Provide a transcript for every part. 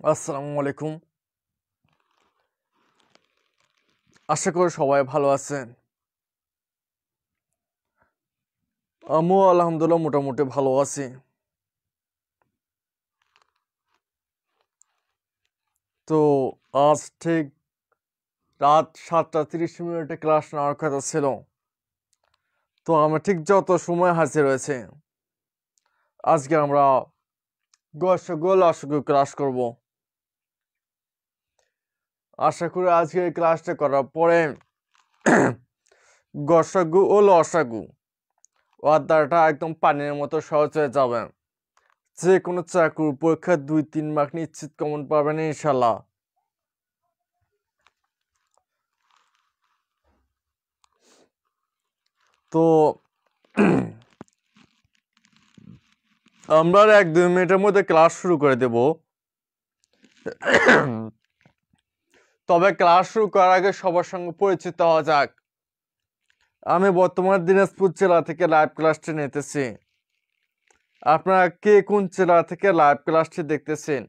আসসালামু আলাইকুম। আশা করি সবাই ভালো আছেন। আমিও আলহামদুলিল্লাহ মোটামুটি ভালো আছি। তো আজ ঠিক রাত 7:30 ক্লাস নেওয়ার কথা ছিল। তো আমরা ঠিক যত সময় হাজির হয়েছে, আজকে আমরা গসগো ক্লাস করব। আশা করি আজকে এই ক্লাসটা করার পরে গসগু ও লসাগু অধ্যায়টা একদম পানির মতো সহজ হয়ে যাবে। যে কোনো চাকরির পরীক্ষা 2-3 মার্ক নিশ্চিত কমন পাবেন ইনশাল্লাহ। তো আমরা 1-2 মিনিটের মধ্যে ক্লাস শুরু করে দেব। তবে ক্লাস শুরু করার আগে সবার সঙ্গে পরিচিত হওয়া যাক। আমি বর্তমানে দিনাজপুর জেলা থেকে লাইভ ক্লাসটি নিতেছি। আপনারা কে কোন জেলা থেকে লাইভ ক্লাসটি দেখতেছেন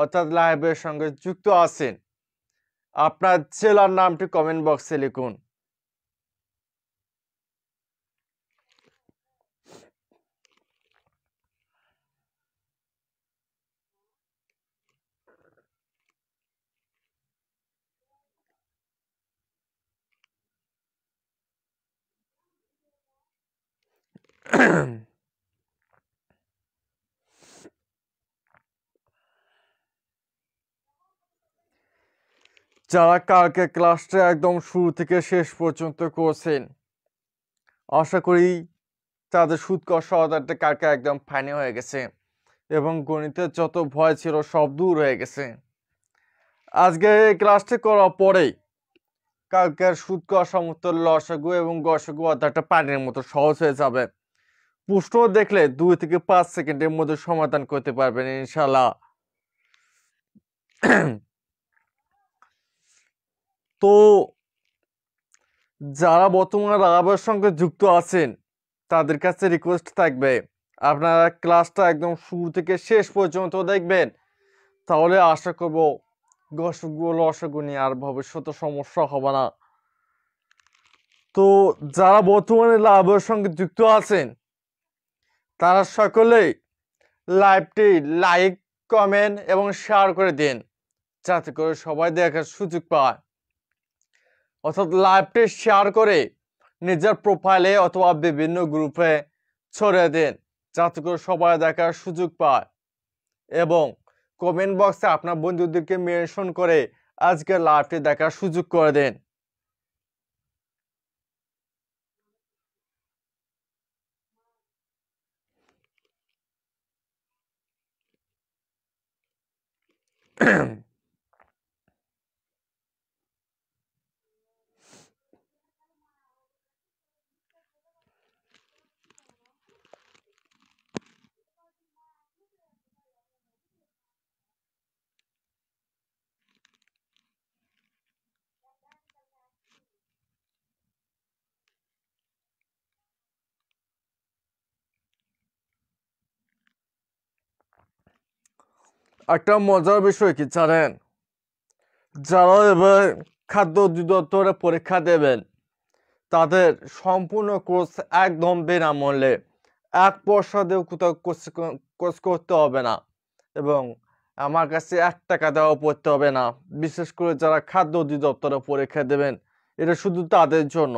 অর্থাৎ লাইভের সঙ্গে যুক্ত আছেন, আপনার জেলার নামটি কমেন্ট বক্সে লিখুন। যারা কালকে ক্লাসটা একদম শুরু থেকে শেষ পর্যন্ত করছেন, আশা করি তাদের সুদ কষা অর্ডারটা কালকে একদম ফাইনাল হয়ে গেছে এবং গণিতের যত ভয় ছিল সব দূর হয়ে গেছে। আজকে এই ক্লাসটি করার পরেই কালকের সুদ কষা মতো লসাগু এবং গসাগু অধ্যায়টা পানির মতো সহজ হয়ে যাবে। প্রশ্ন দেখলে 2 থেকে 5 সেকেন্ডের মধ্যে সমাধান করতে পারবেন ইনশাল্লাহ। তো যারা বর্তমানে রাবের সঙ্গে যুক্ত আছেন তাদের কাছে রিকোয়েস্ট থাকবে আপনারা ক্লাসটা একদম শুরু থেকে শেষ পর্যন্ত দেখবেন, তাহলে আশা করব গসাগু লসাগু নিয়ে আর ভবিষ্যতে সমস্যা হবে না। তো যারা বর্তমানে লাভের সঙ্গে যুক্ত আছেন তারা সকলেই লাইভটি লাইক, কমেন্ট এবং শেয়ার করে দিন, যাতে করে সবাই দেখার সুযোগ পায়। অর্থাৎ লাইভটি শেয়ার করে নিজের প্রোফাইলে অথবা বিভিন্ন গ্রুপে ছড়িয়ে দিন, যাতে করে সবাই দেখার সুযোগ পায়। এবং কমেন্ট বক্সে আপনার বন্ধুদেরকে মেনশন করে আজকে লাইভটি দেখার সুযোগ করে দিন। একটা মজার বিষয় কি জানেন, যারা এবার খাদ্য অধিদপ্তরে পরীক্ষা দেবেন তাদের সম্পূর্ণ কোর্স একদম বিনামূল্যে, 1 পয়সা দিয়েও কোথাও কোর্স করতে হবে না এবং আমার কাছে 1 টাকা দেওয়া পড়তে হবে না। বিশেষ করে যারা খাদ্য অধিদপ্তরে পরীক্ষা দেবেন, এটা শুধু তাদের জন্য।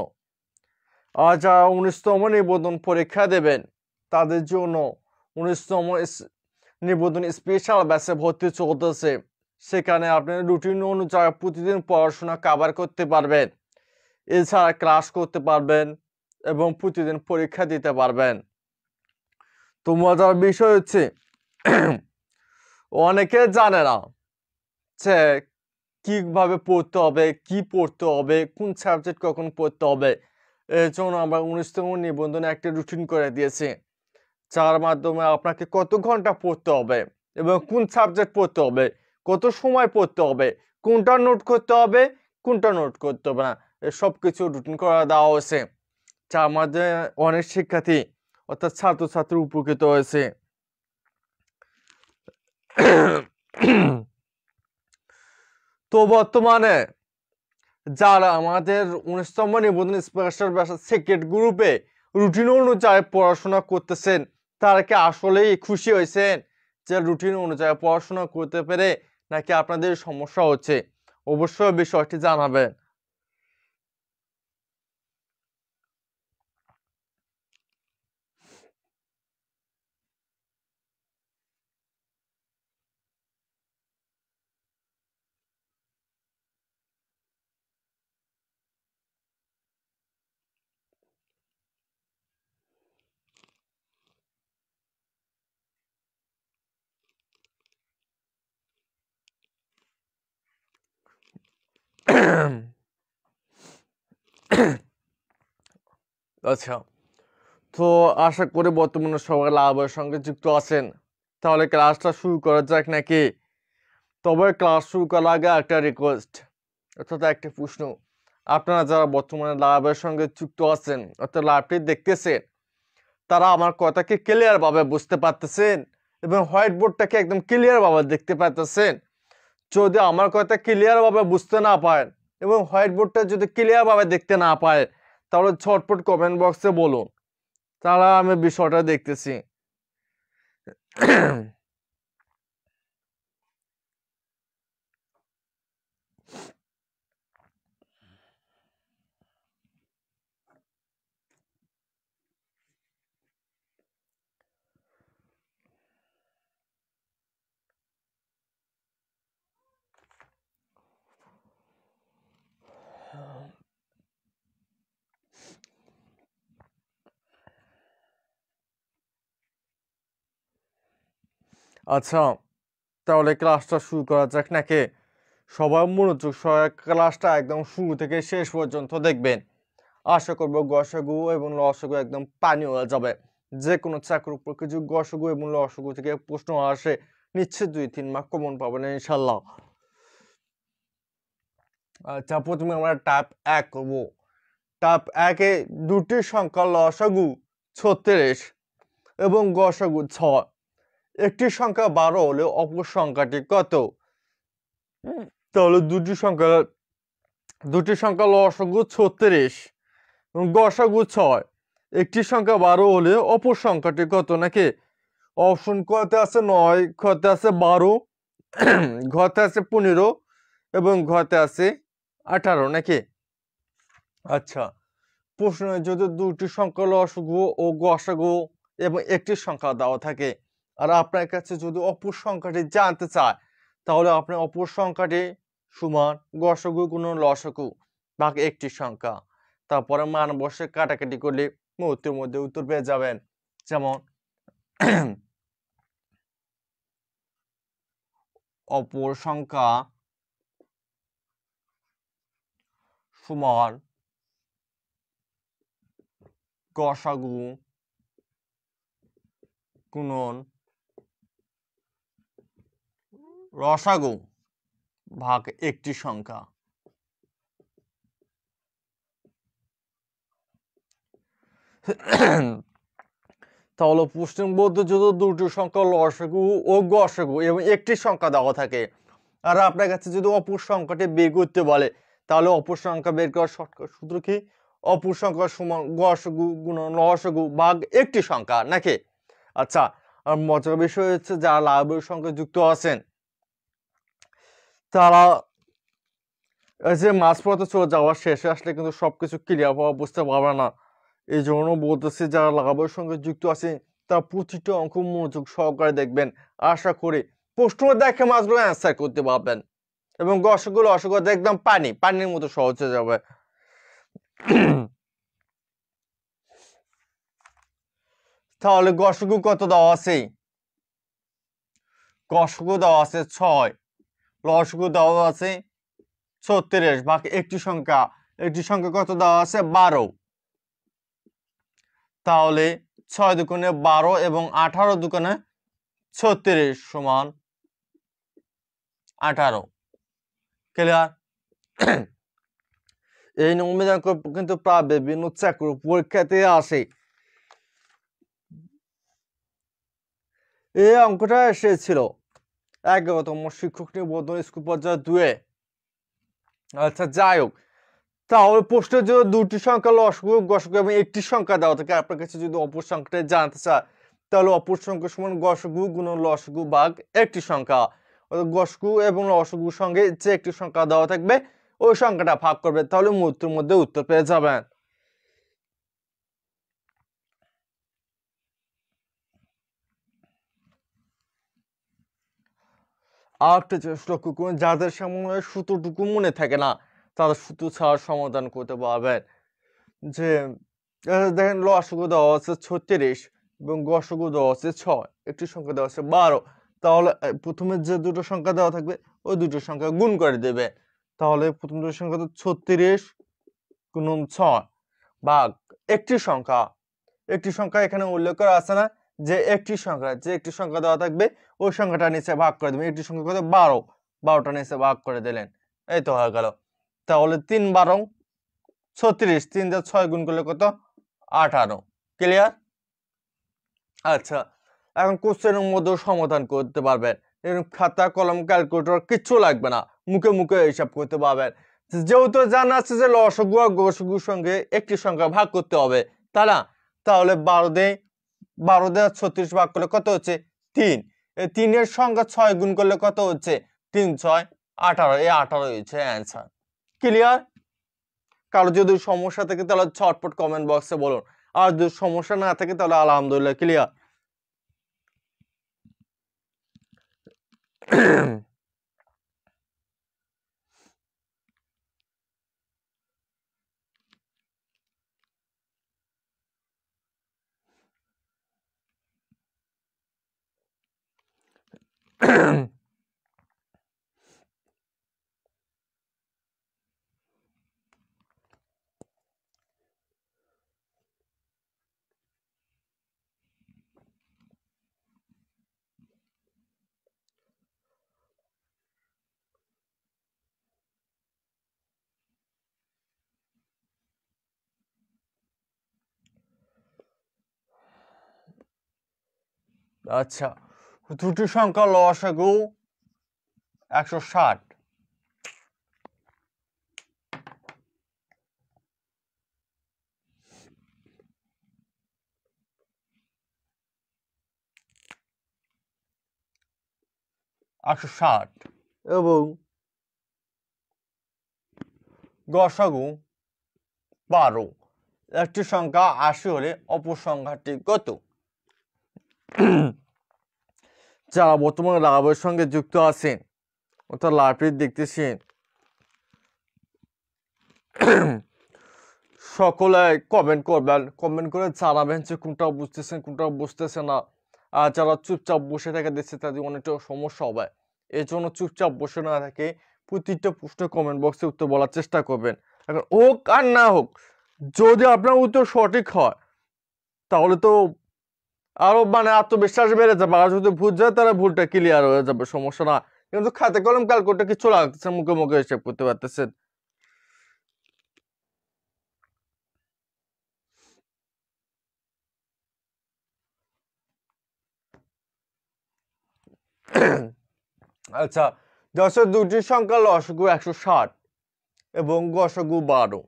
আর যারা 19তম নিবন্ধন পরীক্ষা দেবেন তাদের জন্য 19তম নিবন্ধন স্পেশাল ব্যাচে ভর্তি চলতেছে। সেখানে আপনি রুটিন অনুযায়ী প্রতিদিন পড়াশোনা কভার করতে পারবেন, এছাড়া ক্লাস করতে পারবেন এবং প্রতিদিন পরীক্ষা দিতে পারবেন। তো মজার বিষয় হচ্ছে অনেকে জানে না যে কিভাবে পড়তে হবে, কি পড়তে হবে, কোন সাবজেক্ট কখন পড়তে হবে। এর জন্য আমরা 19তম নিবন্ধনে একটা রুটিন করে দিয়েছি, যার মাধ্যমে আপনাকে কত ঘন্টা পড়তে হবে এবং কোন সাবজেক্ট পড়তে হবে, কত সময় পড়তে হবে, কোনটা নোট করতে হবে, কোনটা নোট করতে হবে না, সব কিছু রুটিন করে দেওয়া হয়েছে, যার মাধ্যমে অনেক শিক্ষার্থী অর্থাৎ ছাত্রছাত্রী উপকৃত হয়েছে। তো বর্তমানে যারা আমাদের 19তম নিবন্ধন স্পেশাল ব্যাচ সেকেন্ড গ্রুপে রুটিন অনুযায়ী পড়াশোনা করতেছেন, তারা কি আসলেই খুশি হয়েছেন যে রুটিন অনুযায়ী পড়াশোনা করতে পেরে, নাকি আপনাদের সমস্যা হচ্ছে? অবশ্যই বিষয়টি জানাবেন। আচ্ছা, তো আশা করি বর্তমানে সবাই লাভের সঙ্গে যুক্ত আছেন। তাহলে ক্লাসটা শুরু করা যাক নাকি? তবে ক্লাস শুরু করার আগে একটা রিকোয়েস্ট, অর্থাৎ একটা প্রশ্ন। আপনারা যারা বর্তমানে লাভের সঙ্গে যুক্ত আছেন, অর্থাৎ লাভটি দেখতেছেন, তারা আমার কথাকে ক্লিয়ার ভাবে বুঝতে পারতেছেন এবং হোয়াইট বোর্ডটাকে একদম ক্লিয়ার ভাবে দেখতে পারতেছেন? যদি আমার কথা ক্লিয়ার ভাবে বুঝতে না পারেন এবং হোয়াইট বোর্ডটা যদি ক্লিয়ার ভাবে দেখতে না পায়, তাহলে ঝটপট কমেন্ট বক্সে বলুন, তারা আমি বিষয়টা দেখতেছি। আচ্ছা, তাহলে ক্লাসটা শুরু করা যাক নাকি? সবাই মনোযোগ সহায়ক ক্লাসটা একদম শুরু থেকে শেষ পর্যন্ত দেখবেন। আশা করবো গসাগু এবং লসাগু একদম পানি হয়ে যাবে। যে কোনো চাকরির উপর কিছু গসাগু এবং লসাগু থেকে প্রশ্ন আসে, নিশ্চয় 2-3 মার্ক কমন পাবেন ইনশাল্লাহ। আচ্ছা, প্রথমে আমরা টাইপ 1 করবো। টাইপ 1-এ দুটি সংখ্যা লসাগু 36 এবং গসাগু 6। একটি সংখ্যা 12 হলে অপর সংখ্যাটি কত? তাহলে দুটি সংখ্যা লসাগু 36 এবং গসাগু 6। একটি সংখ্যা 12 হলে অপর সংখ্যাটি কত নাকি? অপশন কতে আছে 9, খতে আছে 12, ঘতে আছে 15 এবং ঘতে আছে 18 নাকি? আচ্ছা, প্রশ্নে যদি দুটি সংখ্যা লসাগু ও গসাগু এবং একটি সংখ্যা দেওয়া থাকে, আর আপনার কাছে যদি অপর সংখ্যাটি জানতে চায়, তাহলে আপনি অপর সংখ্যাটি সমান গসাগু গুণন লসাগু ভাগ একটি সংখ্যা, তারপরে মান বসে কাটাকাটি করলে মুহূর্তের মধ্যে উত্তর পেয়ে যাবেন। যেমন অপর সংখ্যা সমান গসাগু গুণন লসাগু ভাগ একটি সংখ্যা। তাহলে প্রশ্নের মধ্যে যদি দুটি সংখ্যা লসাগু ও গসাগু এবং একটি সংখ্যা দেওয়া থাকে, আর আপনার কাছে যদি অপর সংখ্যাটি বের করতে বলে, তাহলে অপর সংখ্যা বের করার শর্টকাট সূত্র কি? অপর সংখ্যা সমান গসাগু গুণন লসাগু ভাগ একটি সংখ্যা নাকি? আচ্ছা, আর মজার বিষয় হচ্ছে যারা লাভের সঙ্গে যুক্ত আছেন, তারা এই যে মাঝপথে চলে যাওয়ার শেষে আসলে কিন্তু সবকিছু ক্লিয়ার হওয়া বুঝতে পারবে না। এই জন্য বলতেছি যারা লাভের সঙ্গে যুক্ত আছে, তারা প্রতিটা অঙ্ক মনোযোগ সহকারে দেখবেন। আশা করি প্রশ্ন দেখে মাছগুলো অ্যান্সার করতে পারবেন এবং গসগুলো অসগুলো একদম পানির মতো সহজ হয়ে যাবে। তাহলে গসগু কত দেওয়া আছে? গসগু দেওয়া আছে 6, লসগু দেওয়া আছে 36 বাকি একটি সংখ্যা কত দেওয়া আছে? 12। তাহলে 6 দুগুণে 12 এবং 18 দুগুণে 36 সমান 18। ক্লিয়ার? এই নমুনা কিন্তু প্রায় বিভিন্ন চাকরির পরীক্ষাতে আসে। এই অঙ্কটা এসেছিল 11তম শিক্ষক নিবন্ধন স্কুল পর্যায়ে 2-এ। আচ্ছা, যাই হোক, তাহলে প্রশ্নে যদি দুটি সংখ্যা লসাগু গসাগু এবং একটি সংখ্যা দেওয়া থাকে, আপনার কাছে যদি অপর সংখ্যাটা জানতে চায়, তাহলে অপর সংখ্যা সমান গসাগু গুণন লসাগু ভাগ একটি সংখ্যা। অর্থাৎ গসাগু এবং লসাগুর সঙ্গে যে একটি সংখ্যা দেওয়া থাকবে ওই সংখ্যাটা ভাগ করবে, তাহলে মুহূর্তের মধ্যে উত্তর পেয়ে যাবেন। আরেকটা জিনিস লক্ষ্য করুন, যাদের সামনে সূত্রটুকু মনে থাকে না তারা সূত্র ছাড়া সমাধান করতে পারবেন। যে দেখেন, লসাগু দেওয়া আছে 36 এবং গসাগু দেওয়া আছে 6, একটি সংখ্যা দেওয়া আছে 12। তাহলে প্রথমে যে দুটো সংখ্যা দেওয়া থাকবে ওই দুটো সংখ্যা গুণ করে দেবে। তাহলে প্রথম দুটো সংখ্যা তো 36 গুণন 6 ভাগ একটি সংখ্যা এখানে উল্লেখ করা আছে না, যে একটি সংখ্যা দেওয়া থাকবে ওই সংখ্যাটা নিচে ভাগ করে দেবেন। একটি সংখ্যা কত? 12, 12টা নিচে ভাগ করে দিলেন, এই তো হয়ে গেল। তাহলে 3 12 36, 3 দিয়ে 6 গুণ করলে কত? 18। ক্লিয়ার? আচ্ছা, এখন কোশ্চেনের মধ্যেও সমাধান করতে পারবেন, এরকম খাতা কলম ক্যালকুলেটর কিচ্ছু লাগবে না, মুখে মুখে হিসাব করতে পারবেন। যেহেতু জানা আছে যে লসাগু আর গসাগুর সঙ্গে একটি সংখ্যা ভাগ করতে হবে, তাই না? তাহলে 12 দিয়ে 36 ভাগ করলে কত হচ্ছে? 3। এই 3 এর সঙ্গে 6 গুণ করলে কত হচ্ছে? 3 6 18, এই 18 হচ্ছে অ্যান্সার। ক্লিয়ার? কারো যদি সমস্যা থাকে তাহলে ঝটপট কমেন্ট বক্সে বলুন, আর যদি সমস্যা না থাকে তাহলে আলহামদুলিল্লাহ ক্লিয়ার। আচ্ছা, দুটি সংখ্যা লসাগু 160, এবং গসাগু 12। একটি সংখ্যা 80 হলে অপর সংখ্যাটি কত? যারা বর্তমানে লাভের সঙ্গে যুক্ত আছেন অর্থাৎ লাভটি দেখতেছেন, সকলে কমেন্ট করবেন, কমেন্ট করে জানাবেন যে কোনটা বুঝতেছেন কোনটা বুঝতেছে না। আর যারা চুপচাপ বসে থাকে দেখছে তাদের অনেকটা সমস্যা হবে, এই জন্য চুপচাপ বসে না থাকে প্রতিটা প্রশ্নের কমেন্ট বক্সে উত্তর বলার চেষ্টা করবেন। এখন হোক আর না হোক, যদি আপনার উত্তর সঠিক হয় তাহলে তো আরো মানে আত্মবিশ্বাস বেড়ে যাবে, আর যদি ভুল যায় তাহলে ভুলটা ক্লিয়ার হয়ে যাবে, সমস্যা না। কিন্তু খাতে কলম ক্যালকুলেটর কিছু লাগতেছে, মুখে মুখে হিসাব করতে পারতেছেন। আচ্ছা, 10-এর দুটি সংখ্যা লসাগু 160 এবং গসাগু 12।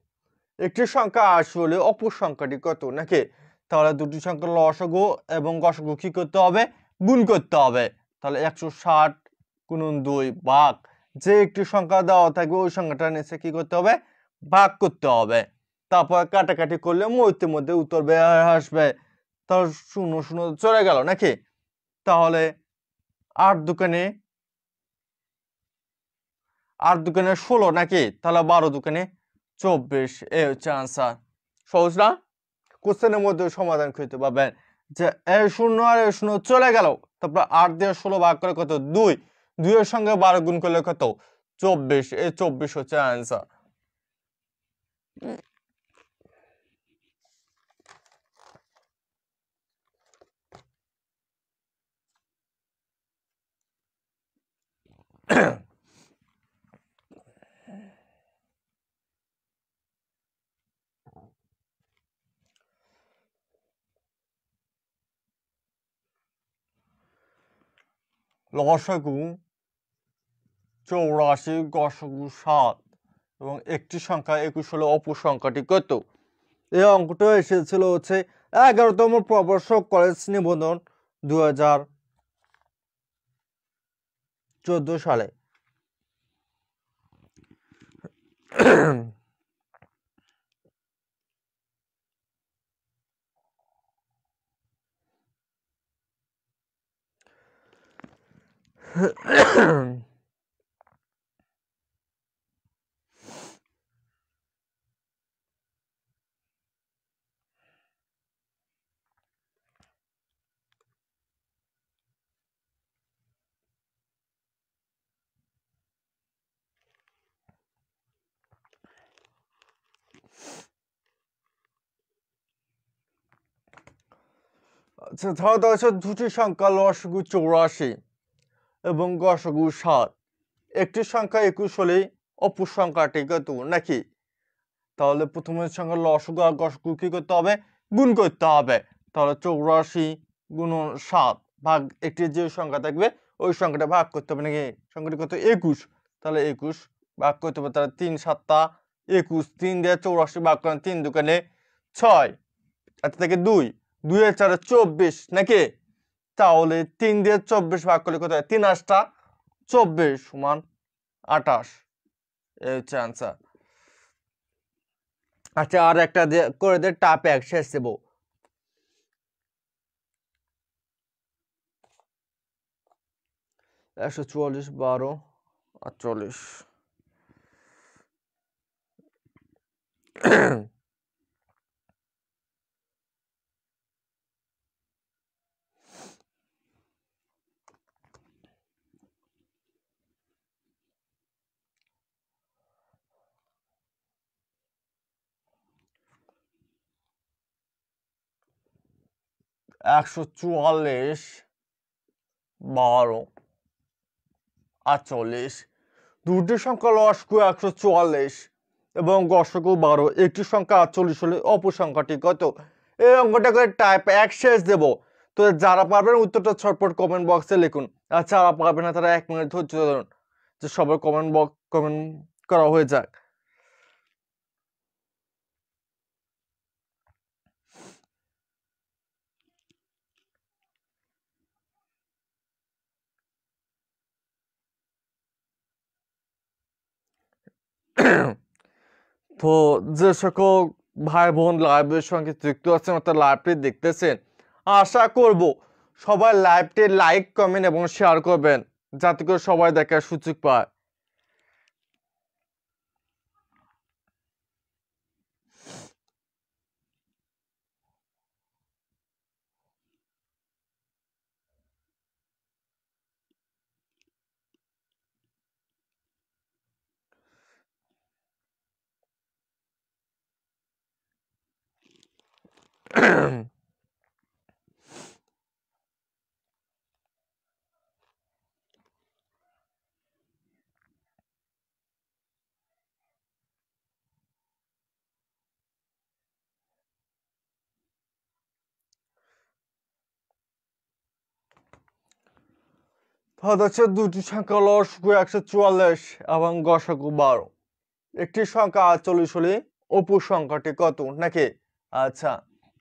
একটি সংখ্যা 80 হলে অপর সংখ্যাটি কত, নাকি? তাহলে দুটি সংখ্যা লসাগু এবং গসাগু কি করতে হবে? গুণ করতে হবে। তাহলে 160 গুণন 2 ভাগ যে একটি সংখ্যা দেওয়া থাকবে ওই সংখ্যাটা নিচে কি করতে হবে? ভাগ করতে হবে। তারপর কাটাকাটি করলে মুহূর্তের মধ্যে উত্তর বের আসবে। তাহলে 0 0 চলে গেল, নাকি? তাহলে 8 দুকানে 16, নাকি? তাহলে 12 দুকানে 24, এই হচ্ছে আনসার। সহজ না? কোশ্চেনের মধ্যে সমাধান করতে পারবেন যে এই 0 আর এই 0 চলে গেল, তারপর 8 দিয়ে 16 ভাগ করে কত? 2, 2 এর সঙ্গে 12 গুণ করলে কত? 24, এই 24 হচ্ছে আনসার। লসাগু 84, গসাগু 7 এবং একটি সংখ্যা 21 হলে অপর সংখ্যাটি কত? এই অঙ্কটা এসেছিল হচ্ছে 11তম প্রবর্ষক কলেজ নিবন্ধন 2014 সালে। আচ্ছা, ধরো হচ্ছে দুটি সংখ্যা লসাগু 84 এবং গসাগু 7। একটি সংখ্যা 21 হলেই অপর সংখ্যাটি কত নাকি? তাহলে প্রথমের সঙ্গে লসাগু আর গসাগু কি করতে হবে? গুণ করতে হবে। তাহলে 84 গুণন 7 ভাগ একটি যে সংখ্যা থাকবে ওই সংখ্যাটা ভাগ করতে হবে নাকি? সংখ্যাটি কত? 21। তাহলে 21 ভাগ করতে হবে। তাহলে 3 7 21, 3 দিয়ে 84 ভাগ করেন 3 দুগুণে 6, আচ্ছা থেকে 2, 2 এর 4 24 নাকি? তাহলে 3 দিয়ে 24 ভাগ করলে কত হয়? 3 8টা 24 সমান 28। এই হচ্ছে আনসার। আচ্ছা, আর একটা করে দে, টাপে এক শেষ দেবো। একশো 44 12 48। 144 12 48। দুটি সংখ্যা লসাগু 144 এবং গসাগু 12। একটি সংখ্যা 48 হলে অপর সংখ্যাটি কত? এই অঙ্কটা করে টাইপ এক শেষ দেব। তো যারা পারবেন উত্তরটা ছটপট কমেন্ট বক্সে লিখুন। আর যারা পারবেন না তারা 1 মিনিট ধৈর্য ধরুন যে সবার কমেন্ট করা হয়ে যাক। তো যে সকল ভাই বোন লাইভের সঙ্গে যুক্ত আছেন অর্থাৎ লাইভটি দেখতেছেন, আশা করব সবাই লাইভটি লাইক কমেন্ট এবং শেয়ার করবেন যাতে করে সবাই দেখার সুযোগ পায়। হচ্ছে দুটি সংখ্যা লসাগু 144 এবং গসাগু 12। একটি সংখ্যা 48 হলে অপর সংখ্যাটি কত নাকি? আচ্ছা,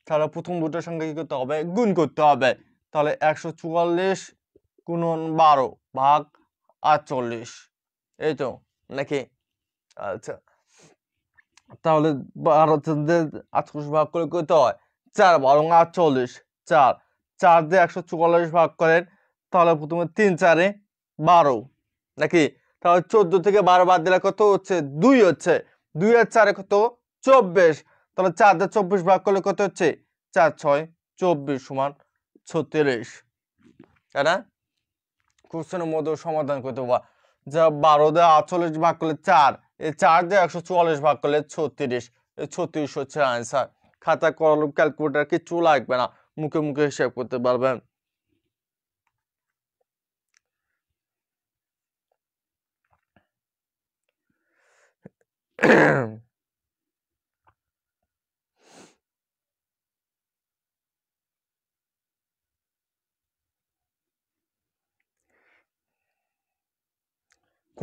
তাহলে প্রথম দুটো সংখ্যা কি করতে হবে? গুণ করতে হবে। তাহলে 144 গুণন 12 ভাগ 48, এই তো নাকি? আচ্ছা, তাহলে 12 দিয়ে 48 ভাগ করে কত হয়? 4 12 48, 4 4 দিয়ে 144 ভাগ করেন তাহলে প্রথমে 3 4 12 নাকি? তাহলে 14 থেকে 12 বাদ দিলে কত হচ্ছে? 2 হচ্ছে। 2 আর 4 কত? 24। তাহলে 4 দিয়ে 24 ভাগ করলে কত হচ্ছে? 4 6 24 সমান 36, তাই না? কোশ্চেনের মধ্যে সমাধান করতে পারবা। যা 12 দিয়ে 48 ভাগ করলে 4, এই 4 দিয়ে 144 ভাগ করলে 36, এই 36 হচ্ছে আনসার। খাতা কলম ক্যালকুলেটর কিছু লাগবে না, মুখে মুখে হিসাব করতে পারবেন।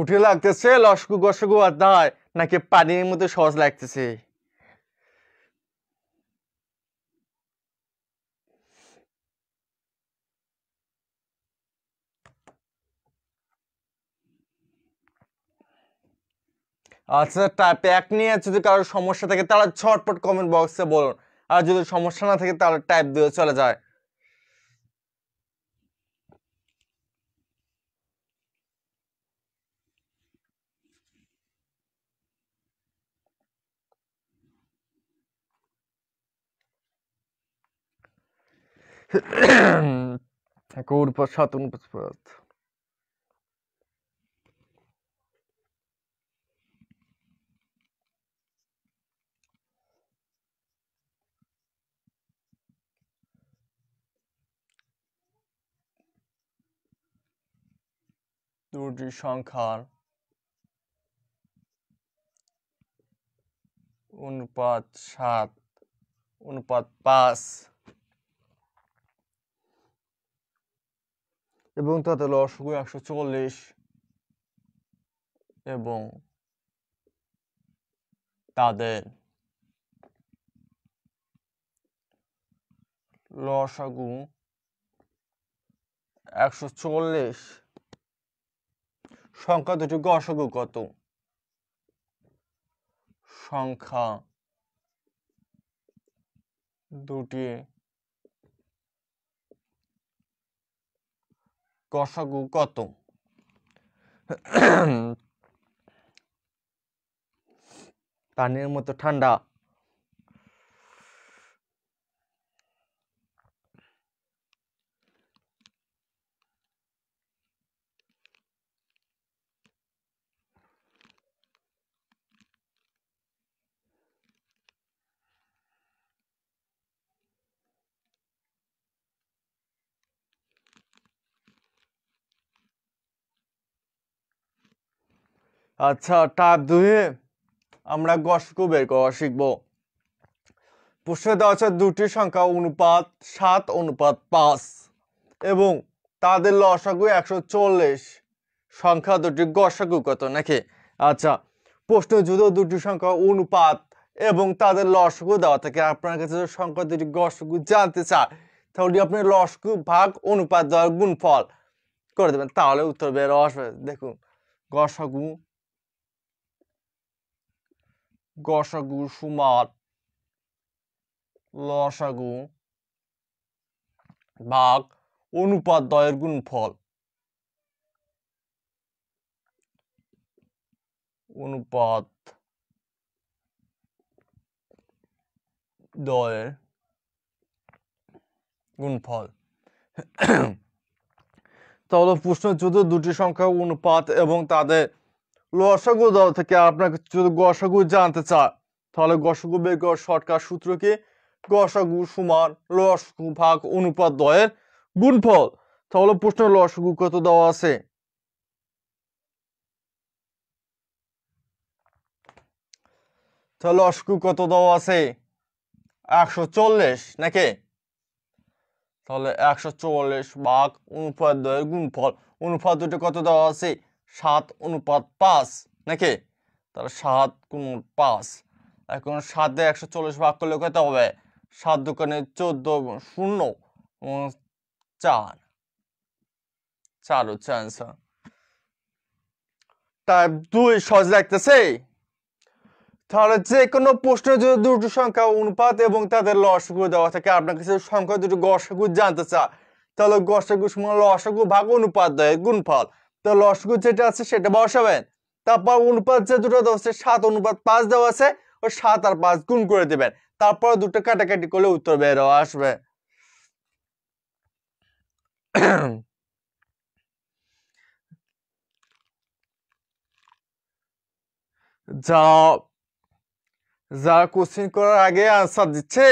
কঠিন লাগতেছে লসকু গসকু অধ্যায় নাকি পানির মধ্যে সহজ লাগতেছে? আচ্ছা, টাইপ 1 নিয়ে যদি কারোর সমস্যা থাকে তাহলে ঝটপট কমেন্ট বক্সে বলুন, আর যদি সমস্যা না থাকে তাহলে টাইপ দিয়ে চলে যায়। অনুপাত 7 অনুপাত 5। দুটি সংখ্যার অনুপাত 7 অনুপাত 5 এবং তাদের লসাগু 140 এবং তাদের লসাগু 140 সংখ্যা দুটি গসাগু কত? সংখ্যা দুটি গসাগু কত? পানির মতো ঠান্ডা। আচ্ছা, টাইপ 2 আমরা গসাগু বের করা শিখব। প্রশ্নে দেওয়া আছে দুটি সংখ্যা অনুপাত 7 অনুপাত 5 এবং তাদের লসাগু 140 সংখ্যা দুটি গসাগু কত নাকি? আচ্ছা, প্রশ্ন যদি দুটি সংখ্যা অনুপাত এবং তাদের লসাগু দেওয়া থাকে, আপনার কাছে সংখ্যা দুটি গসাগু জানতে চায়, তাহলে আপনি লসাগু ভাগ অনুপাত দেওয়ার গুণফল করে দেবেন, তাহলে উত্তর বের আসবে। দেখুন, গসাগু সমান লসাগু ভাগ অনুপাত দ্বয়ের গুণফল। অনুপাত দ্বয়ের গুণফল। তাহলে প্রশ্ন যদি দুটি সংখ্যা অনুপাত এবং তাদের লসাগু দেওয়া থেকে আপনাকে যদি গসাগু জানতে চায়, তাহলে গসাগু বের করার শর্টকাট সূত্র কি? গসাগু সমান লসাগু ভাগ অনুপাত দ্বয়ের গুণফল। তাহলে প্রশ্ন লসাগু কত দেওয়া আছে? তাহলে লসাগু কত দেওয়া আছে? 140 নাকি? তাহলে 140 ভাগ অনুপাত দ্বয়ের গুণফল। অনুপাত দুটো কত দেওয়া আছে? 7 অনুপাত 5 নাকি? তাহলে 7 গুণ 5। এখন 7 দিয়ে 140 ভাগ করলে কত হবে? 7 দোকানে 14 এবং 0 এবং 4 হচ্ছে অ্যান্সার। টাইপ 2 সহজ লাগতেছে। তাহলে যে কোনো প্রশ্নে যদি দুটি সংখ্যা অনুপাত এবং তাদের লসাগু দেওয়া থাকে, আপনার কাছে সংখ্যা দুটি গসাগু জানতে চায়, তাহলে গসাগু সমান লসাগু ভাগ অনুপাত দ্বয়ের গুণফল। তো লসাগু যেটা আছে সেটা বসাবেন, তারপর অনুপাত যে দুটো দেওয়া আছে 7 অনুপাত 5 দেওয়া আছে, ওই 7 আর 5 গুণ করে দিবেন, তারপর দুটো কাটাকাটি করলে উত্তর বের আসবে। যারা কোশ্চেন করার আগে আনসার দিচ্ছে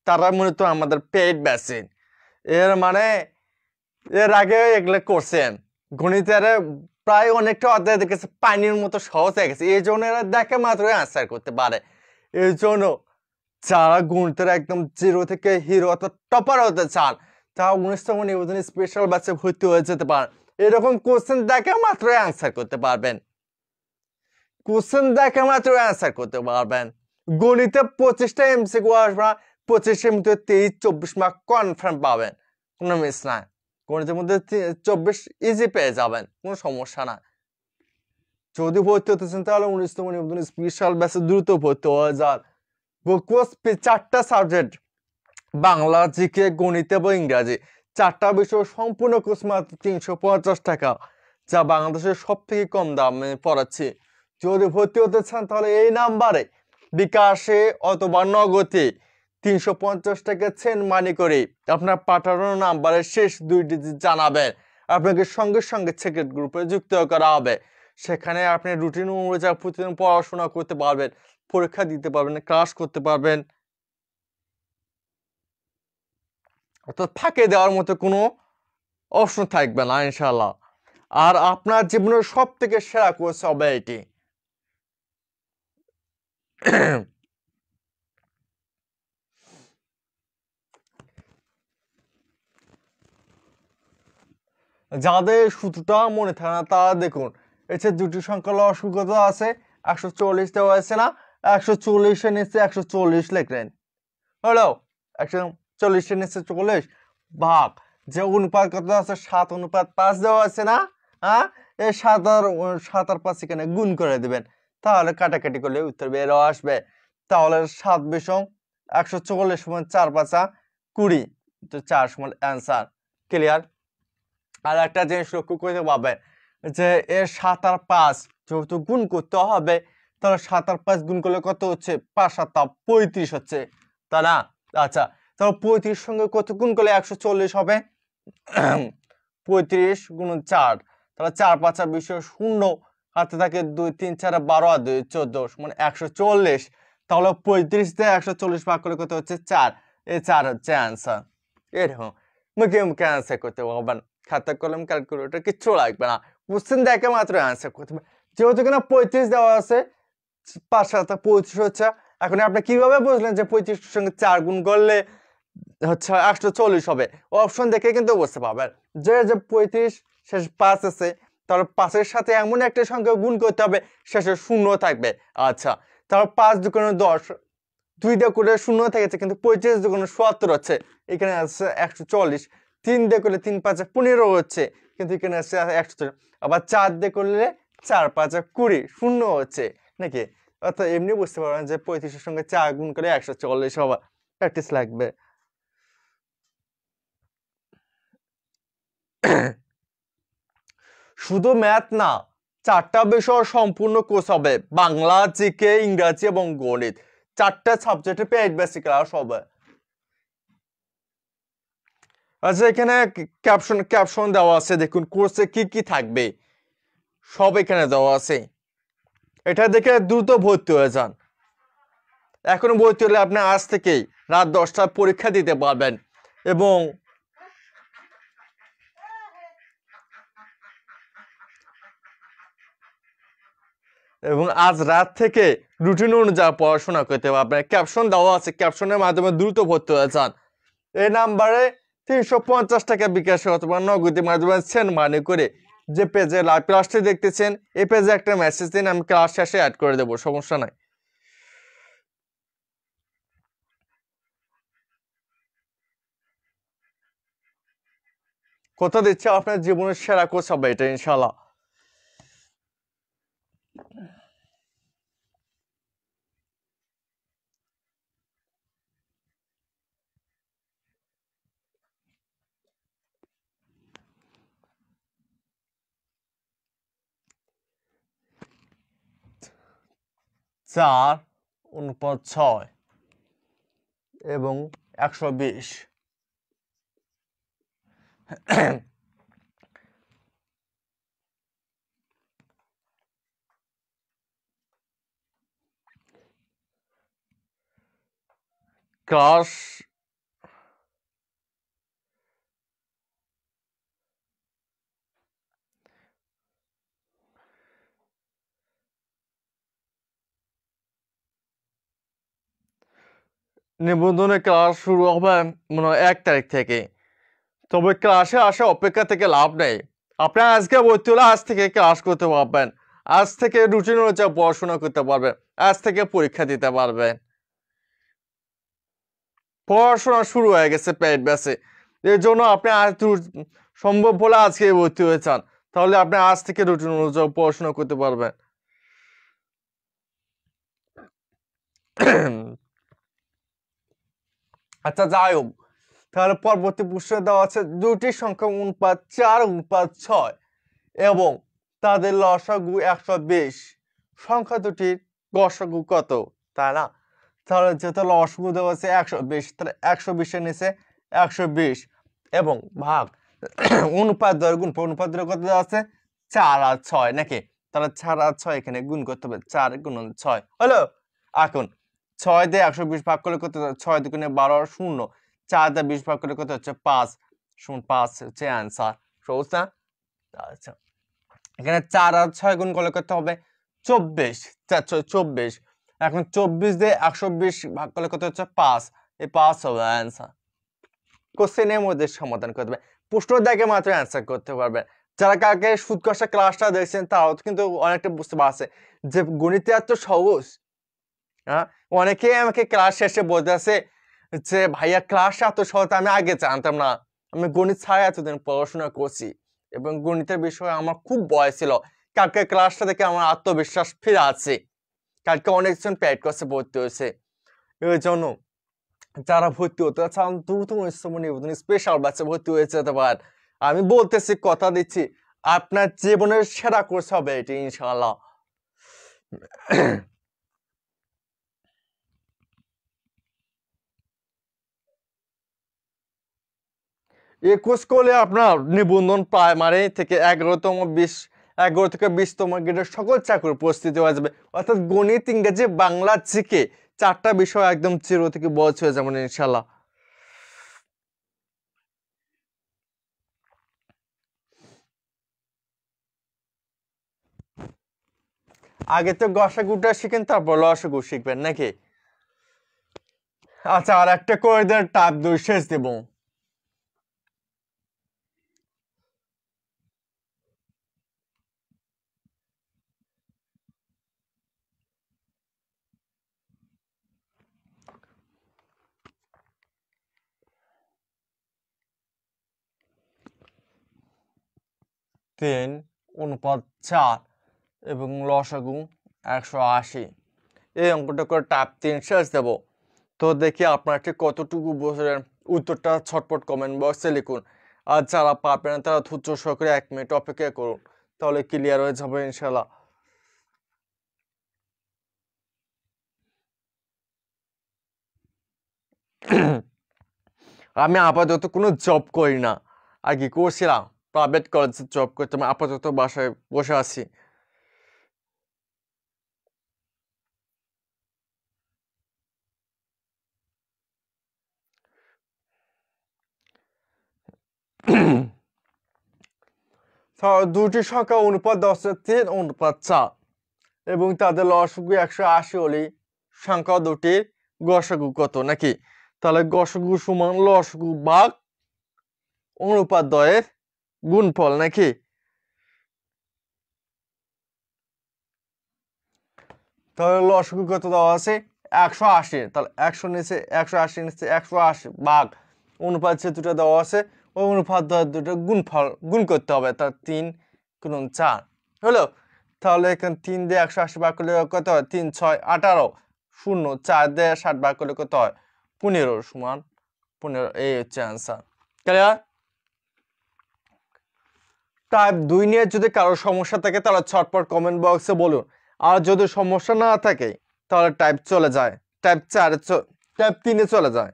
তারা মূলত আমাদের পেইড বেসিন। এর মানে এর আগে এগুলো করছেন, গণিতের প্রায় অনেকটা অধ্যায় দেখেছে পানির মতো সহজ হয়ে গেছে, এই জন্য এরা দেখে মাত্র আনসার করতে পারে। এই জন্য যারা গণিতের একদম জিরো থেকে হিরো অর্থাৎ টপার হতে চান, তারা 19 নিবেদন স্পেশাল ব্যাচে ভর্তি হয়ে যেতে পারেন। এরকম কোশ্চেন দেখে মাত্র অ্যান্সার করতে পারবেন। কোশ্চেন দেখে মাত্র অ্যান্সার করতে পারবেন। গণিতে 25টা এমসিকিউ আসবে, 25-এর মধ্যে 23-24 মার্ক কনফার্ম পাবেন, কোনো মিস নাই। গণিতের মধ্যে 24 ইজি পেয়ে যাবেন, কোনো সমস্যা না। যদি ভর্তি হতে চান তাহলে 19তম নিবন্ধন স্পেশাল ব্যাচে দ্রুত ভর্তি হয়ে যান। কোর্স 4টা সাবজেক্ট, বাংলা, জিকে, গণিত এবং ইংরাজি, 4টা বিষয় সম্পূর্ণ কোর্স মাত্র 350 টাকা, যা বাংলাদেশের সব থেকে কম দামে পড়াচ্ছি। যদি ভর্তি হতে চান তাহলে এই নাম্বারে বিকাশে অথবা নগদে 350 টাকা সেন্ড মানি করে আপনার পাঠানো নাম্বারের শেষ 2 ডিজিট জানাবেন, আপনাকে সঙ্গে সঙ্গে সেকেন্ড গ্রুপে যুক্ত করা হবে। সেখানে আপনি রুটিন অনুযায়ী প্রতিদিন পড়াশোনা করতে পারবেন, পরীক্ষা দিতে পারবেন, ক্লাস করতে পারবেন। অর্থাৎ ফাঁকে দেওয়ার মতো কোনো অপশন থাকবে না ইনশাল্লাহ। আর আপনার জীবনের সব থেকে সেরা কোর্স হবে এটি। যাদের সূত্রটা মনে থাকে না তারা দেখুন, এসে দুটি সংখ্যা লসাগু আছে, 140 দেওয়া আছে না, 140-এর নিচে 140 লিখলেন, হলো 140-এর নিচে 40 ভাগ, যে অনুপাত কত আছে 7:5 দেওয়া আছে না, হ্যাঁ, এই 7 আর 5 এখানে গুণ করে দিবেন, তাহলে কাটাকাটি করলে উত্তর বের আসবে। তাহলে 7 বিষম 140 সমান 4×5 20, তো 4 সমান অ্যান্সার। ক্লিয়ার? আর একটা জিনিস লক্ষ্য করতে পারবেন যে এর 7 আর 5 যেহেতু গুণ করতে হবে, তাহলে 7 আর 5 গুণ করলে কত হচ্ছে, 5×7 35 হচ্ছে, তাই না? আচ্ছা, তাহলে 35 সঙ্গে কত গুণ করলে 140 হবে? 35 গুণ 4, তাহলে 4×5 20, হাতে থাকে 2 3 4 12 আর 2 14 সমান 140। তাহলে 35 দিয়ে 140 ভাগ করলে কত হচ্ছে, 4। এই 4 হচ্ছে অ্যান্সার। এরকম মুখে মুখে অ্যান্সার করতে পারবেন, খাতা কলম ক্যালকুলেটর কিচ্ছু লাগবে না, কোশ্চেন দেখে মাত্র অ্যান্সার করতে হবে। যেহেতু কিনা 35 দেওয়া আছে, 5×7 25 হচ্ছে। এখন আপনি কিভাবে বুঝলেন যে 35 এর সঙ্গে 4 গুণ করলে হচ্ছে 140 হবে? অপশন দেখে কিন্তু বুঝতে পারবেন যে 35 শেষ 5 আছে, তাহলে 5-এর সাথে এমন একটা সংখ্যা গুণ করতে হবে শেষে 0 থাকবে। আচ্ছা, তাহলে 5×2 10, 2 দিয়ে করে 0 থেকেছে, কিন্তু 35×2 70 হচ্ছে, এখানে আছে 140। 3 দিয়ে করলে 3×5 15 হচ্ছে, কিন্তু এখানে আছে 140। আবার 4 দিয়ে করলে 4×5 20 শূন্য হচ্ছে নাকি? অর্থাৎ এমনি বুঝতে পারবেন যে 35-এর সঙ্গে 4 গুণ করে 140 হবে। প্র্যাকটিস লাগবে। শুধু ম্যাথ না, 4টা বিষয় সম্পূর্ণ কোর্স হবে, বাংলা, জিকে, ইংরাজি এবং গণিত, 4টা সাবজেক্টে পেইড বেসিক ক্লাস হবে। আচ্ছা, এখানে ক্যাপশন দেওয়া আছে, দেখুন কোর্সে কি কি থাকবে সব এখানে দেওয়া আছে, এটা দেখে দ্রুত ভর্তি হয়ে যান। এখন ভর্তি হলে আপনি আজ থেকেই রাত 10টায় পরীক্ষা দিতে পারবেন, এবং আজ রাত থেকে রুটিন অনুযায়ী পড়াশোনা করতে পারবেন। ক্যাপশন দেওয়া আছে, ক্যাপশনের মাধ্যমে দ্রুত ভর্তি হয়ে যান। এই নাম্বারে 350 টাকা বিকাশে অথবা নগদের মাধ্যমে সেন্ড মানি করে যে পেজে লাইভ ক্লাসটি দেখতেছেন, এই পেজে একটা মেসেজ দিন, আমি ক্লাস শেষে অ্যাড করে দেবো, সমস্যা নাই। কথা দিচ্ছে আপনার জীবনের সেরা কোর্স হবে এটা ইনশাল্লাহ। চার অনুপাত 6 এবং 120। ক্লাস নিবন্ধনের ক্লাস শুরু হবে মনে হয় 1 তারিখ থেকে, তবে ক্লাসে আসা অপেক্ষা থেকে লাভ নেই। আপনার আজকে ভর্তি হলে আজ থেকে ক্লাস করতে পারবেন, আজ থেকে রুটিন অনুযায়ী পড়াশোনা করতে পারবেন, আজ থেকে পরীক্ষা দিতে পারবেন। পড়াশোনা শুরু হয়ে গেছে পেট ব্যাচে, এর জন্য আপনি আজ সম্ভব হলে আজকে ভর্তি হয়ে চান, তাহলে আপনি আজ থেকে রুটিন অনুযায়ী পড়াশোনা করতে পারবেন। আচ্ছা যাই হোক, তাহলে পরবর্তী প্রশ্ন দেওয়া আছে দুটি সংখ্যা অনুপাত 4 অনুপাত 6 এবং তাদের লসাগু 120, সংখ্যা দুটির গসাগু কত, তাই না? তাহলে যেহেতু লসাগু দেওয়া আছে 120, তাহলে 120 এর নিচে 120 এবং ভাগ অনুপাত দ্বয় গুণ অনুপাত দ্বয় কত দেওয়া আছে 4 আর 6 নাকি? তাহলে 4 আর 6 এখানে গুণ করতে হবে, 4 গুণন 6 হলো। এখন 6 দিয়ে 120 ভাগ করলে কত, 6 দুগুণে 12 আর 0, 4 দিয়ে 20 ভাগ করলে কত হচ্ছে 5, 5 হচ্ছে অ্যান্সার। সহজ না? আচ্ছা, এখানে 4 আর 6 গুণ করলে কত হবে 24, 4 6 24। এখন 24 দিয়ে 120 ভাগ করলে কত হচ্ছে 5, এই 5 হবে অ্যান্সার। কোশ্চেনের মধ্যে সমাধান করতে হবে, প্রশ্ন দেখে মাত্র অ্যান্সার করতে পারবে। যারা কালকে সুদ কষা ক্লাসটা দেখছেন তারাও কিন্তু অনেকটা বুঝতে পারছে যে গণিতে এত সহজ। হ্যাঁ, অনেকেই আমাকে ক্লাস শেষে বলতেছে যে ভাইয়া ক্লাস এত সহজ, আমি আগে জানতাম না, আমি গণিত ছাড়া এতদিন পড়াশোনা করছি এবং গণিতের বিষয়ে আমার খুব ভয় ছিল। কালকে ক্লাসটা দেখে আমার আত্মবিশ্বাস ফিরে আছে, কালকে অনেকজন প্যাড কোর্সে ভর্তি হয়েছে। এই জন্য যারা ভর্তি হতে চান দ্রুত নিবন্ধন স্পেশাল ব্যাচে ভর্তি হয়ে যেতে পারেন। আমি বলতেছি, কথা দিচ্ছি, আপনার জীবনের সেরা কোর্স হবে এটি ইনশাআল্লাহ। এই কোর্স করলে আপনার নিবন্ধন প্রাইমারি থেকে 11 থেকে 20তম গ্রেডের সকল চাকরির প্রস্তুতি হয়ে যাবে। অর্থাৎ গণিত, ইংরেজি, বাংলা, জিকে 4টা বিষয় একদম জিরো থেকে বজ হয়ে যাবেন ইনশাআল্লাহ। আগে তো গসাগুটা শিখেন, তারপর লসাগু শিখবেন নাকি? আচ্ছা, আর একটা করে দেন, টাইপ 2 শেষ দেব। তিন অনুপাত 4 এবং লসাগু 180, এই অঙ্কটা করে টাইপ 3 শেষ দেব। তো দেখি আপনার ঠিক কতটুকু বুঝলেন, উত্তরটা ছটপট কমেন্ট বক্সে লিখুন। আর যারা পারবেন তারা ধৈর্য সহকারে 1 মিনিট অপেক্ষা করুন, তাহলে ক্লিয়ার হয়ে যাবে ইনশাল্লাহ। আমি আপাতত কোনো জব করি না, আগে করছিলাম প্রাইভেট কলেজে জব করতাম, আপাতত বাসায় বসে আছি। দুটি সংখ্যা অনুপাত 10/3 অনুপাত 4 এবং তাদের লসাগু 180 হলে সংখ্যা দুটির গসাগু কত, নাকি? তাহলে গসাগু সমান লসাগু ভাগ অনুপাত দ্বয়ের গুণফল, নাকি? তাহলে লসাগু কত দেওয়া আছে 180, তাহলে 100 নিচে 180 নিচে 180 ভাগ অনুপাত যে দুটো দেওয়া আছে ওই অনুপাত দ্বয়ের দুটো গুণফল গুণ করতে হবে, তার 3 গুণন 4 হলো। তাহলে এখানে 3 দিয়ে 180 ভাগ করলে কত হয় 3 6 18, 0 4 দিয়ে 60 ভাগ করলে কত হয় 15 সমান 15, এই হচ্ছে অ্যান্সার। ক্লিয়ার? টাইপ 2 নিয়ে যদি কারো সমস্যা থাকে তাহলে ছটপট কমেন্ট বক্সে বলুন, আর যদি সমস্যা না থাকে তাহলে টাইপ চলে যায়, টাইপ 4 টাইপ 3 চলে যায়।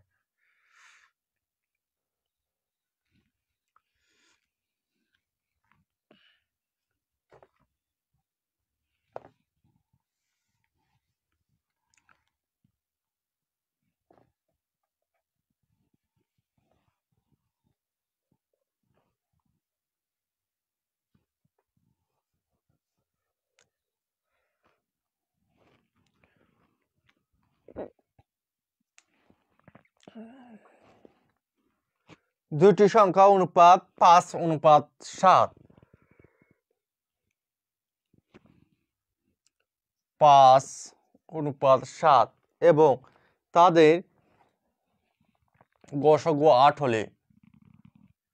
দুটি সংখ্যা অনুপাত 5 অনুপাত 7 5:7 এবং তাদের গসাগু 8 হলে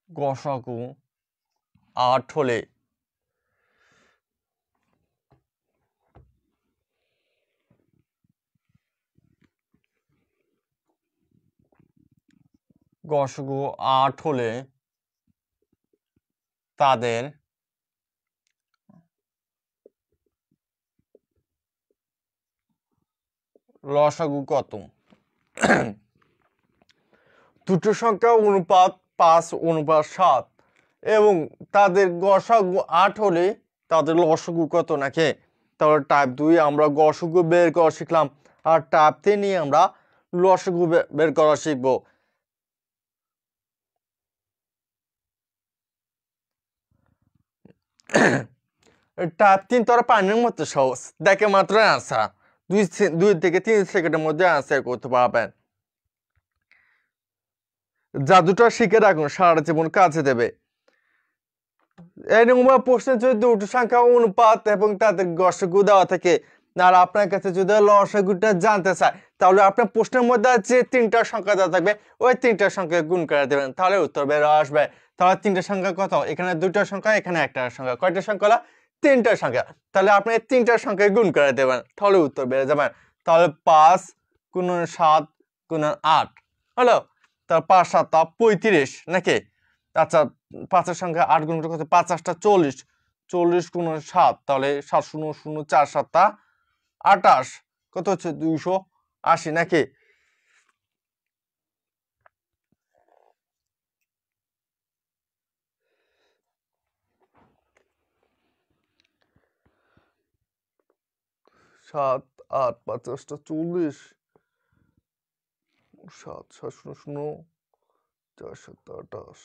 গসাগু 8 হলে গসাগু 8 হলে তাদের লসাগু কত? দুটো সংখ্যা অনুপাত 5:7 এবং তাদের গসাগু 8 হলে তাদের লসাগু কত নাকি? তাহলে টাইপ 2 আমরা গসাগু বের করা শিখলাম, আর টাইপ 3 নিয়ে আমরা লসাগু বের করা শিখবো। টাইপ 3 তোরা পানির মতো সহজ, দেখে মাত্র অ্যান্সার 2 থেকে 3 সেকেন্ডের মধ্যে অ্যান্সার করতে পারবেন। জাদুটা শিখে রাখুন, সারা জীবন কাজে দেবে। এই নম্বর প্রশ্নের যদি দুটো সংখ্যা অনুপাত এবং তাদের গসাগু দেওয়া থাকে, আর আপনার কাছে যদি লসাগুটা জানতে চায়, তাহলে আপনার প্রশ্নের মধ্যে যে 3টা সংখ্যা দেওয়া থাকবে ওই 3টা সংখ্যা গুণ করে দেবেন, তাহলে উত্তর বের আসবে। তাহলে 3টা সংখ্যা কত? এখানে 2টা সংখ্যা, এখানে একটা সংখ্যা, কয়টা সংখ্যা হলো? 3টা সংখ্যা। তাহলে আপনি 3টা সংখ্যা গুণ করে দেবেন, তাহলে উত্তর বেড়ে যাবেন। তাহলে 5 গুণ 7 গুণ 8 হলো, তাহলে 5 7 35 নাকি? আচ্ছা, 5-এর সংখ্যা 8 গুণ করতে 5 8 40, 40 গুণ 7, তাহলে 7 0 0 4 7 28, কত হচ্ছে? 280 নাকি? সাত 8 5 8 40, 7 7 0 0 4 7 28।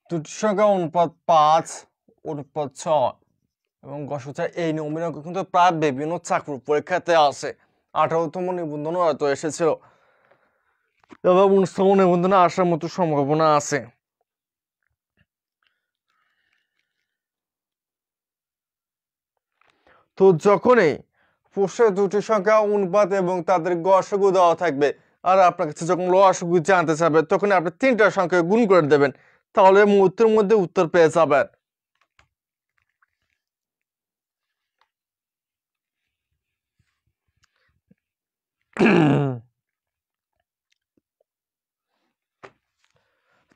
দুটি সংখ্যা অনুপাত 5 অনুপাত 6 এবং গসাগু, এই নিয়মের অঙ্ক কিন্তু প্রায় বিভিন্ন চাকরির পরীক্ষাতে আসে। 18তম নিবন্ধনও হয়তো এসেছিল, এবং 19তম নিবন্ধনে আসার মতো সম্ভাবনা আছে। তো যখনই প্রশ্নের দুটি সংখ্যা অনুপাত এবং তাদের গসাগু দেওয়া থাকবে, আর আপনার কাছে যখন লসাগু জানতে চাবে, তখন আপনি 3টা সংখ্যা গুণ করে দেবেন, তাহলে মুহূর্তের মধ্যে উত্তর পেয়ে যাবেন।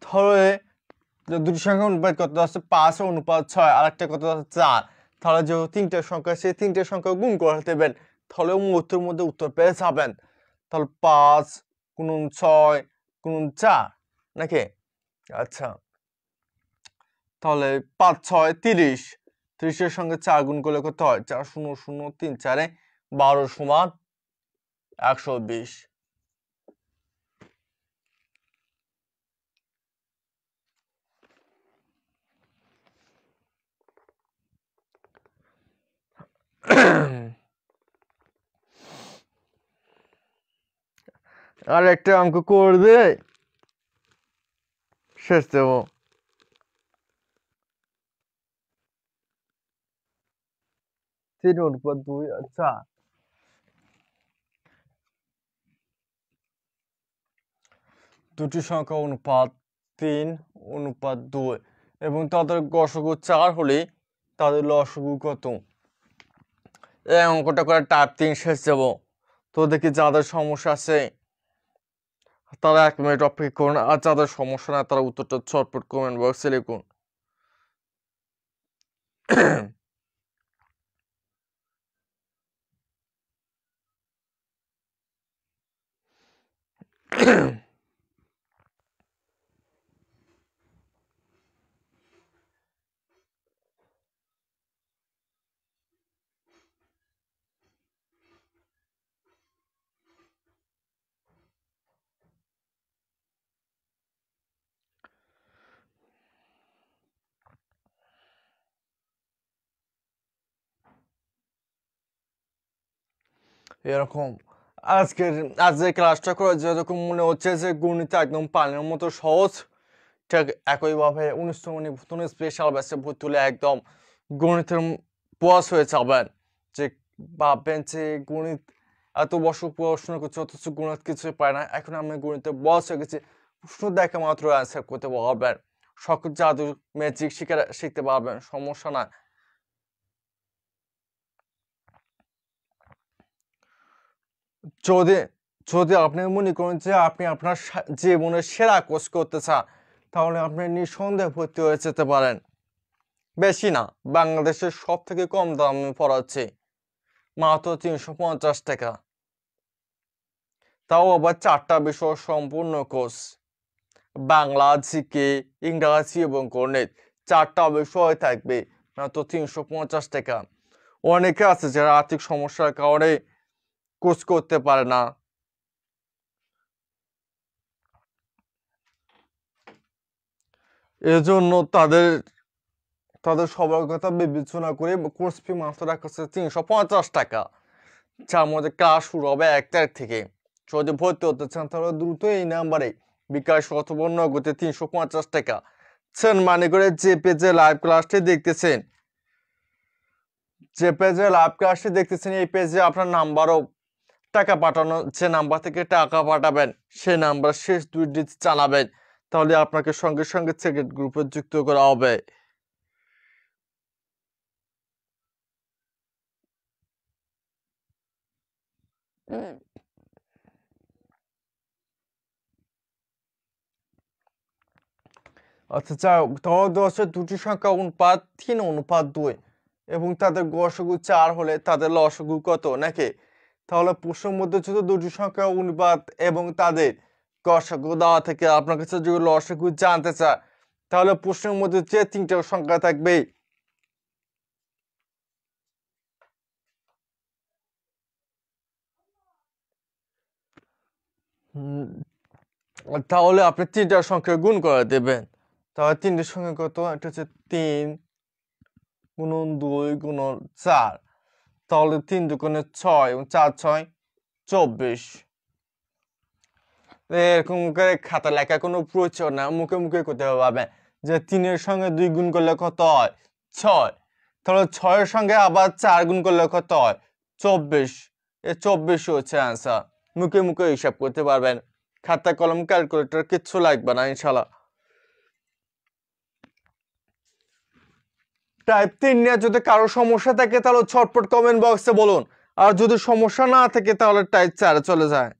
তাহলে দুটি সংখ্যা অনুপাত কত আছে? 5 অনুপাত 6, আর একটা কত আছে? 4। তাহলে যে 3টা সংখ্যা, সেই 3টা সংখ্যা গুণ করে দেবেন, তাহলে মুহূর্তের মধ্যে উত্তর পেয়ে যাবেন। তাহলে 5 গুণন 6 গুণন 4 নাকি? আচ্ছা, তাহলে 5 6 30, 30-এর সঙ্গে 4 গুণ করলে কত হয়? 4 0 0 3 4 12 সমান 120। আর একটা অঙ্ক করে দে, শেষ দেবো। 3 অনুপাত 2 আর 4, দুটি সংখ্যা অনুপাত 3 অনুপাত 2 এবং তাদের গসাগু 4 হলে তাদের লসাগু কত? এই অঙ্কটা করে টাইপ 3 শেষ যাব। তো দেখি যাদের সমস্যা আছে তারা 1 মিনিট অপেক্ষা করুন, আর যাদের সমস্যা না তারা উত্তরটা ঝটপট কমেন্ট বক্সে লিখুন। এরকম আজকের ক্লাসটা করে যেরকম মনে হচ্ছে যে গণিত একদম পানির মতো সহজ, ঠিক একইভাবে 19 নতুন স্পেশাল ব্যাচে ভর্তি হলে একদম গণিতের বস হয়ে যাবেন। যে ভাববেন যে গণিত এত বছর পড়াশোনা করছে অথচ গণিত কিছুই পায় না, এখন আমি গণিতের বস হয়ে গেছি, প্রশ্ন দেখা মাত্র অ্যান্সার করতে পারবেন, সকল জাদু ম্যাজিক শিখতে পারবেন, সমস্যা না। যদি যদি আপনি মনে করেন যে আপনি আপনার জীবনের সেরা কোর্স করতে চান, তাহলে আপনি নিঃসন্দেহে ভর্তি হয়ে যেতে পারেন। বেশি না, বাংলাদেশের সব থেকে কম দামে পড়াচ্ছে, মাত্র 350 টাকা, তাও আবার 4টা বিষয় সম্পূর্ণ কোর্স, বাংলা, জিকে, ইংরাজি এবং গণিত 4টা বিষয় থাকবে, মাত্র 350 টাকা। অনেকে আছে যারা আর্থিক সমস্যার কারণে কোর্স করতে পারে না, এজন্য তাদের তাদের সবার কথা বিবেচনা করে কোর্স ফি মাত্র রাখা হচ্ছে 350 টাকা, যার মধ্যে ক্লাস শুরু হবে 1 তারিখ থেকে। যদি ভর্তি হতে চান তাহলে দ্রুত এই নাম্বারে বিকাশ অথবা নগদে 350 টাকা সেন্ড মানি করে যে পেজে লাইভ ক্লাসটি দেখতেছেন, এই পেজে আপনার নাম্বারও টাকা পাঠানো, যে নাম্বার থেকে টাকা পাঠাবেন সেই নাম্বার শেষ 2 ডিজিট জানাবেন, তাহলে আপনাকে সঙ্গে সঙ্গে সেকেন্ড গ্রুপে যুক্ত করা হবে। আচ্ছা, যাই হোক, তাহলে দশের দুটি সংখ্যা অনুপাত 3:2 এবং তাদের গসাগু 4 হলে তাদের লসাগু কত নাকি? তাহলে প্রশ্নের মধ্যে যদি দুটি সংখ্যা অনুপাত এবং তাদের গসাগু দেওয়া থেকে আপনার কাছে যদি লসাগু জানতে চায়, তাহলে প্রশ্নের মধ্যে যে 3টা সংখ্যা থাকবে তাহলে আপনি 3টা সংখ্যা গুণ করে দেবেন। তাহলে 3টের সংখ্যা কত? এটা হচ্ছে 3 গুণন 2 গুণন 4, তাহলে 3 দুগুণে 6 এবং 4 6 24। এরকম করে খাতা লেখা কোনো প্রয়োজন না, মুখে মুখে করতে হবে যে 3-এর সঙ্গে 2 গুণ করলে কত হয়? 6। তাহলে 6-এর সঙ্গে আবার 4 গুণ করলে কত হয়? 24। এই 24 হচ্ছে অ্যান্সার। মুখে মুখে হিসাব করতে পারবেন, খাতা কলম ক্যালকুলেটর কিচ্ছু লাগবে না ইনশাল্লাহ। টাইপ 3 নিয়ে যদি কারো সমস্যা থাকে তাহলে ছটপট কমেন্ট বক্সে বলুন, আর যদি সমস্যা না থাকে তাহলে টাইপ 4 চলে যায়।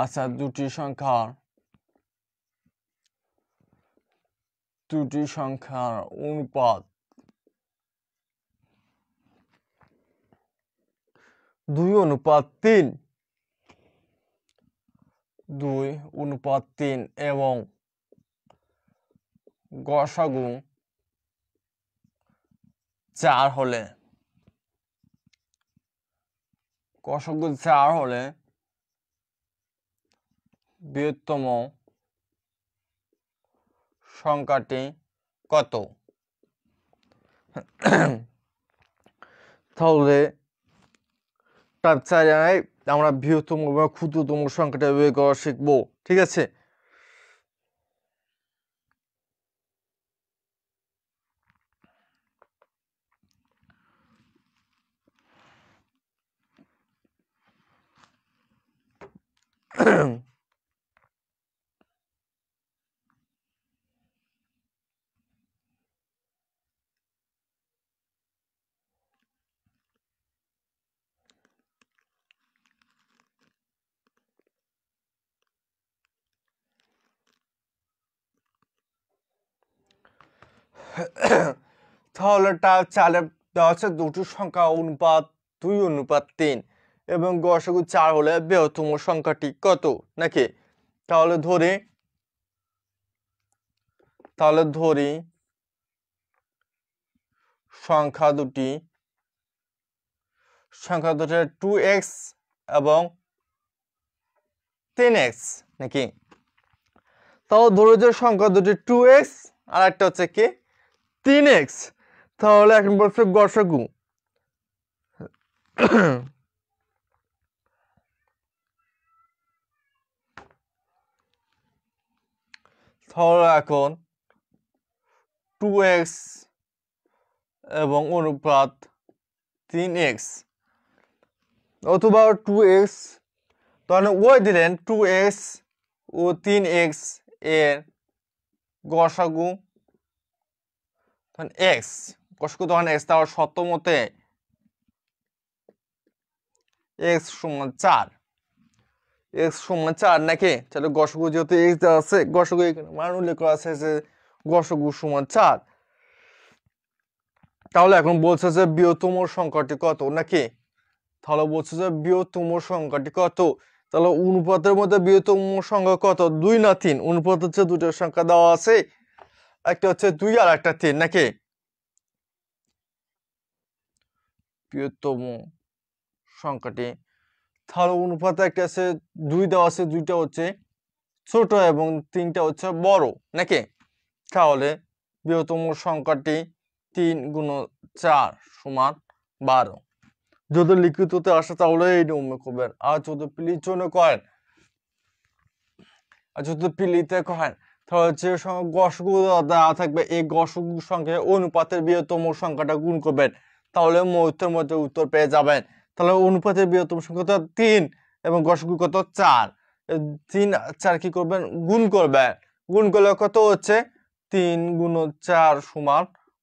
আচ্ছা, দুটি সংখ্যার অনুপাত 2:3, 2:3 এবং গসাগু 4 হলে গসাগু 4 হলে বৃহত্তম সংখ্যাটি কত? তাহলে টাইপ 4 আমরা বৃহত্তম বা ক্ষুদ্রতম সংখ্যাটা বের করা শিখবো, ঠিক আছে? তাহলে টাইপ 4 দেওয়া আছে দুটো সংখ্যা অনুপাত 2:3 এবং গসাগু 4 হলে বৃহত্তম সংখ্যাটি কত নাকি? তাহলে ধরি সংখ্যা দুটি 2x এবং 3x নাকি? তাহলে ধরো যে সংখ্যা দুটি 2x আর একটা হচ্ছে কি 3x। তাহলে এখন বলছে গসাগু। তাহলে এখন 2x এবং অনুপাত 3x অথবা 2x, তাহলে ওই দিলেন 2x ও 3x এর গসাগু তখন x, গসাগু তখন x, তাহলে সত্য মতে x সমান 4, x সমান 4 নাকি? তাহলে গসাগু যেহেতু x দেওয়া আছে, গসাগু এখানে মান উল্লেখ করা আছে যে গসাগু সমান 4। তাহলে এখন বলছে যে বৃহত্তম সংখ্যাটি কত নাকি? তাহলে বলছে যে বৃহত্তম সংখ্যাটি কত? তাহলে অনুপাতের মধ্যে বৃহত্তম সংখ্যা কত, 2 না 3? অনুপাত হচ্ছে দুটো সংখ্যা দেওয়া আছে, একটা হচ্ছে 2 আর একটা 3 নাকি? বৃহত্তম সংখ্যাটি, তাহলে অনুপাতে একটা আছে 2 দেওয়া আছে, 2টা হচ্ছে ছোট এবং 3টা হচ্ছে বড় নাকি? তাহলে বৃহত্তম সংখ্যাটি 3 × 4 = 12। যদি লিখিততে আসে তাহলে এই নিয়মে করবেন, আর যদি প্লিজ জন্য করেন, আর যদি প্লিতে করেন তাহলে যে সংখ্যা গসাগু দেওয়া থাকবে এই গসাগু সংখ্যার অনুপাতের বৃহত্তম সংখ্যাটা গুণ করবেন, তাহলে মুহূর্তের মধ্যে উত্তর পেয়ে যাবেন। তাহলে অনুপাতের বৃহত্তম সংখ্যা 3 এবং গসাগু কত 4, 3 4 কি করবেন গুণ করবেন, গুণ করলে কত হচ্ছে 3 × 4 =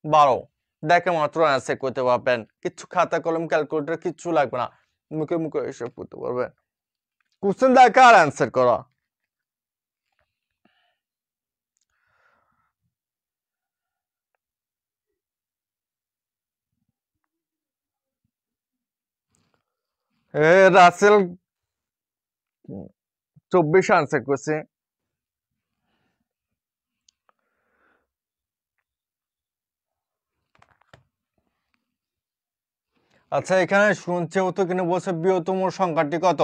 12। দেখে মাত্র অ্যান্সার করতে পারবেন, কিছু খাতা কলম ক্যালকুলেটর কিচ্ছু লাগবে না, মুখে মুখে হিসাব করতে পারবেন। কোশ্চেন দেখে আর অ্যান্সার করা। রাসেল 24 আনসার করছে। আচ্ছা এখানে শুনছে তো কিনা বলছে বৃহত্তম সংখ্যাটি কত,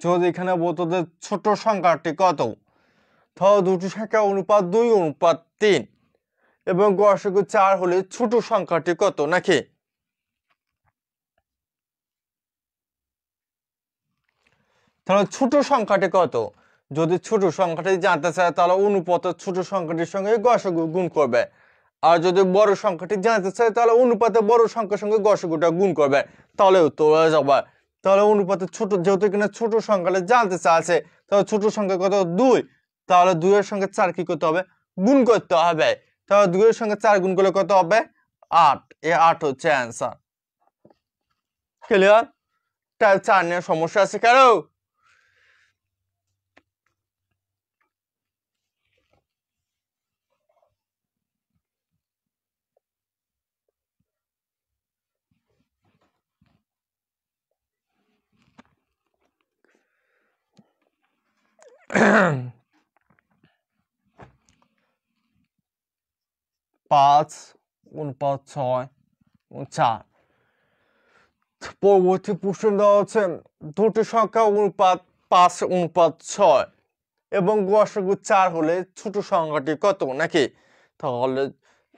যদি এখানে বলতো যে ছোট সংখ্যাটি কত, তাহলে দুটি সংখ্যা অনুপাত 2:3 এবং গসাগু 4 হলে ছোট সংখ্যাটি কত নাকি? তাহলে ছোট সংখ্যাটি কত, যদি ছোট সংখ্যাটি জানতে চায় তাহলে অনুপাতের ছোট সংখ্যাটির সঙ্গে গসাগু গুণ করবে, আর যদি বড় সংখ্যাটি জানতে চায় তাহলে অনুপাতে বড় সংখ্যার সঙ্গে গসাগুটা গুণ করবে, তাহলে উত্তর হয়ে যাবে। তাহলে অনুপাতে ছোট, যেহেতু এখানে ছোট সংখ্যাটা জানতে চাচ্ছে, তাহলে ছোট সংখ্যা কত 2, তাহলে 2 এর সঙ্গে 4 কি করতে হবে গুণ করতে হবে, তাহলে 2 এর সঙ্গে 4 গুণ করলে কত হবে 8, এই 8 হচ্ছে অ্যান্সার। ক্লিয়ার? টাইপ 4 নিয়ে সমস্যা আছে কারো? পাঁচ 5 × 6 4। পরবর্তী প্রশ্ন দেওয়া হচ্ছে দুটি সংখ্যা অনুপাত 5:6 এবং গসাগু 4 হলে ছোট সংখ্যাটি কত নাকি? তাহলে